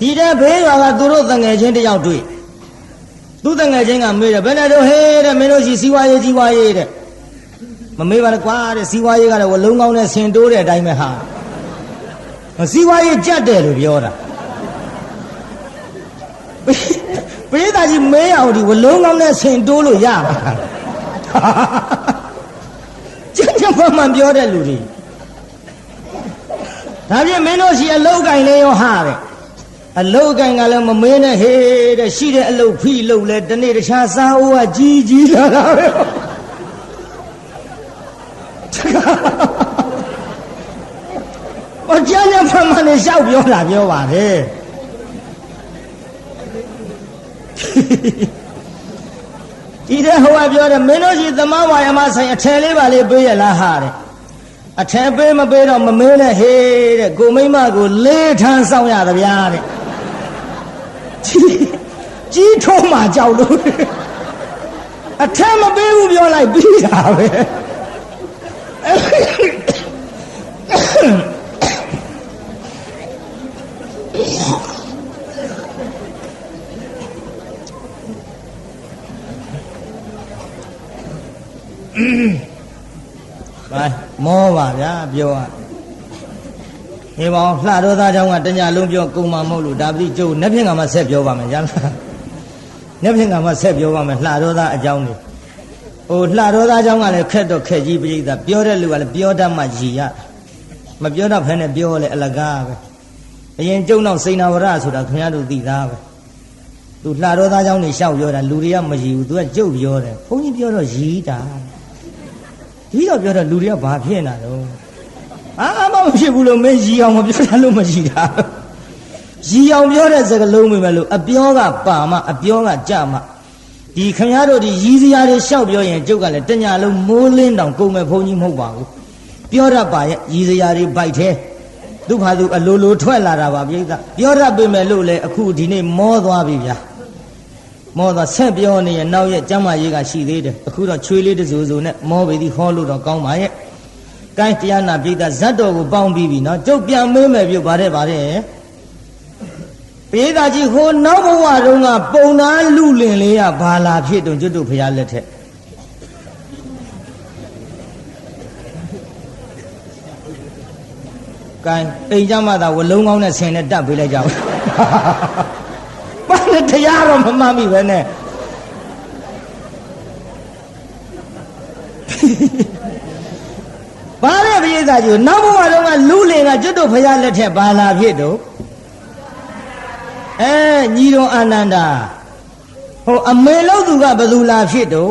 ဒီတဲ့ဘေးရွာကသူတို့တငယ်ချင်းတယောက်တွေ့သူတငယ်ချင်းကမေးတယ်ဘယ်နဲ့တော့ဟဲ့တဲ့မင်းတို့ရှိစီဝါရေးကြီးဝါရေးတဲ့မမေးပါနဲ့ကွာတဲ့စီဝါရေးကတော့ဝလုံးကောင်းနဲ့ဆင်တိုးတဲ့အတိုင်းပဲဟာစီဝါရေးကြက်တယ်လို့ပြောတာပေးသားကြီးမေးအောင်ဒီဝလုံးကောင်းနဲ့ဆင်တိုးလို့ရပါကျန်ကျမှန်ပြောတဲ့လူတွေဒါဖြင့်မင်းတို့ရှိအလုတ်ကင်လေးရောဟာတဲ့အလုတ်ကင်ကလည်းမမင်းနဲ့ဟေးတဲ့ရှိတဲ့အလုတ်ဖိလုတ်လဲတနေ့တခြားစားအိုးကကြီးလာတာပဲအကျဉ်းနဲ့ဖမှန်နဲ့ရှောက်ပြောတာပြောပါတယ်ဒီတဲ့ဟိုကပြောတယ်မင်းတို့ရှိသမဝါယမဆိုင်အထယ်လေးပါလေးပေးရလားဟာတဲ့အထယ်ပေးမပေးတော့မမင်းနဲ့ဟေးတဲ့ကိုမိမကိုလေးထန်းဆောင်ရတယ်ဗျာတဲ့ကြီးထုံးမှကြောက်လို့အထက်မပေးဘူးပြောလိုက်ပြီးတာပဲမောပါဗျာပြောရဟေးပေါင်းလှတော်သားเจ้าကတညလုံးပြောကုံမမဟုတ်လို့ဒါပတိကျုပ်နှစ်ဖြင့်ကမှဆက်ပြောပါမယ်ရလားနှစ်ဖြင့်ကမှဆက်ပြောပါမယ်လှတော်သားအကြောင်းလေးဟိုလှတော်သားเจ้าကလည်းခက်တော့ခက်ကြီးပြိဿပြောတဲ့လူကလည်းပြောတတ်မှရည်ရမပြောတတ်ဖဲနဲ့ပြောလဲအလကားပဲအရင်ကျုံတော့စိန်နာဝရဆိုတာခင်ဗျားတို့သိသားပဲသူလှတော်သားเจ้าနေရှောက်ပြောတာလူတွေကမရည်ဘူးသူကကျုပ်ပြောတယ်ဘုန်းကြီးပြောတော့ရည်တာဒီတော့ပြောတော့လူတွေကဘာဖြစ်နေတာတော့အာမဖြစ်ဘူးလို့မင်းရီအောင်မပြောတာလို့မရှိတာရီအောင်ပြောတဲ့စကားလုံးပဲလို့အပြောကပါမအပြောကကြမဒီခင်ဗျားတို့ဒီရီစရာတွေရှောက်ပြောရင်ကျုပ်ကလည်းတညလုံးမိုးလင်းတောင်ကုန်မဲ့ဘုန်းကြီးမဟုတ်ပါဘူးပြောတတ်ပါရဲ့ရီစရာတွေဗိုက်သေးသူ့ဘာသူအလိုလိုထွက်လာတာပါပြိဿပြောတတ်ပေမဲ့လို့လေအခုဒီနေ့မောသွားပြီဗျာမောသွားဆက်ပြောနေရင်နောက်ရဲ့ကျမ်းမာရေးကရှိသေးတယ်အခုတော့ချွေးလေးတစိုးစိုးနဲ့မောပြီဒီဟောလို့တော့ကောင်းပါရဲ့ကိုင်းတရားနာပိဋကဇတ်တော်ကိုပေါင်းပြီးပြီနော်ကျုပ်ပြန်မေးမယ်ပြုတ်ပါတယ်ပိဋကကြီးဟိုနောက်ဘဝတုန်းကပုံနာလူလင်လေးကဘာလာဖြစ်တုံကျွတ်တို့ဖရာလက်ထက်ကိုင်းအိမ်ကြမှာသာဝလုံးကောင်းနဲ့ဆင်နဲ့တက်ပေးလိုက်ကြပါဘာလဲတရားတော့မမှန်ပြီပဲနဲ့ဘာလဲပိဋကကြီးနောက်ဘဝတုန်းကလူလင်ကကျွတ်တို့ဖရာလက်ထက်ဘာလာဖြစ်တုံညီတော်အာနန္ဒာဟိုအမေလို့သူကဘယ်သူလာဖြစ်တုံ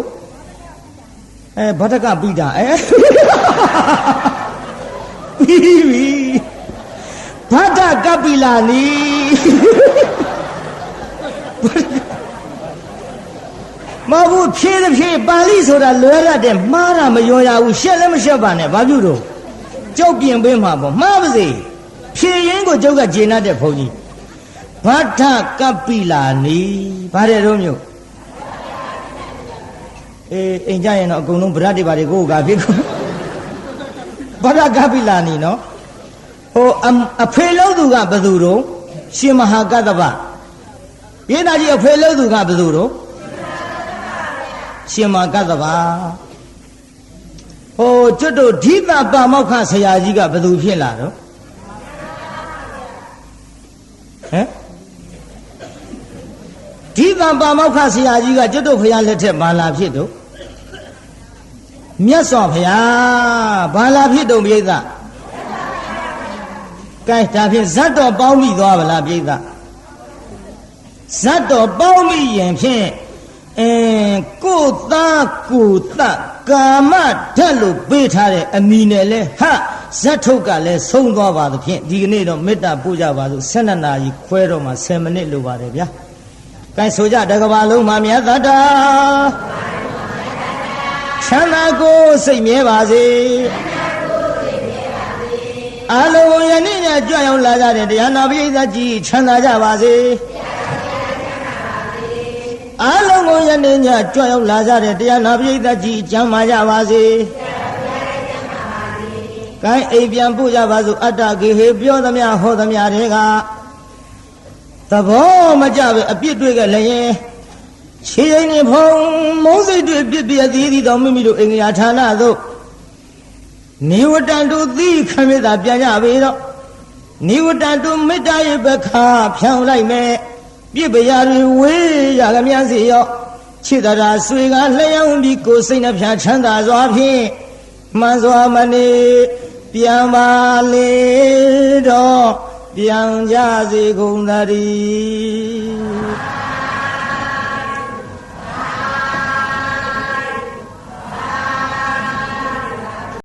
ဗဒကပိတာပြီးပြီဗဒကပိလာနီမဟုတ်ဖြည်းဖြည်းပါဠိဆိုတာလွယ်ရတယ်မှားတာမရောရဘူးရှက်လည်းမရှက်ပါနဲ့ဘာပြုတော့ကျုပ်ပြင်ပေးမှာပေါ့မှားပါစေဖြည်းရင်းကိုကျုပ်ကဂျေနတ်တဲ့ဘုန်းကြီးဗဒ္ဓကပိလာနီဗါတဲ့တော့မျိုးအိမ်ကြရင်တော့အကုန်လုံးဗရတ်တွေပါတယ်ကိုယ်ကဖြစ်ကုန်ဗဒ္ဓကပိလာနီနော်ဟိုအဖေလို့သူကဘယ်သူတော့ရှင်မဟာကတ္တဗရေးသားကြီးအဖေလို့သူကဘယ်သူတော့ရှင်မဟာကတ္တဗ ဟိုကျွတ်တို့ဓိတာပါမောက္ခဆရာကြီးကဘယ်သူဖြစ်လာတော့ဟမ်ဓိတာပါမောက္ခဆရာကြီးကကျွတ်တို့ဖရာလက်ထက်ဘာလာဖြစ်တော့မြတ်စွာဘုရားဘာလာဖြစ်တော့ပြိဿကဲဒါဖြင့်ဇတ်တော်ပေါင်းမိသွားဗလားပြိဿဇတ်တော်ပေါင်းမိရင်ဖြင့်ကိုယ်သားကိုယ်တကာမဓာတ်လို့ပေးထားတဲ့အမိနဲ့လဲဟာဇတ်ထုတ်ကလည်းဆုံးသွားပါသဖြင့်ဒီကနေ့တော့မေတ္တာပို့ကြပါစို့12နာရီခွဲတော့မှ10မိနစ်လိုပါတယ်ဗျာကဲဆိုကြတကဘာလုံးမှာမြတ်သတ္တာချမ်းသာကိုစိတ်မြဲပါစေအလုံးယနေ့ညကြွရောက်လာကြတဲ့တရားနာပရိသတ်ကြီးချမ်းသာကြပါစေအလုံးကိုယနေ့ညကြွရောက်လာကြတဲ့တရားနာပရိသတ်ကြီးကျမ်းမာကြပါစေကဲအိမ်ပြန်ပို့ကြပါစို့အတ္တကေဟေပြောသမျှဟောသမျှတွေကသဘောမကျပဲအပြစ်တွေ့ကြလည်းရင်ခြေရင်နဲ့ဖုံမုန်းစိတ်တွေပြစ်ပြသေးသည်တော်မိမိတို့အင်္ဂါဌာနသို့နိဝတ္တံတို့သီခမေတ္တာပြန်ကြပေတော့နိဝတ္တံတို့မေတ္တာရဲ့ဘခါဖြောင်းလိုက်မယ်ပြစ်ပရာတွေဝေးရကမြန်းစီရောခြေတရာဆွေကလျှောင်းပြီးကိုယ်စိတ်နှဖျားချမ်းသာစွာဖြင့်မှန်စွာမနေပြန်ပါလေတော့ပြန်ကြစေကုန်သတည်း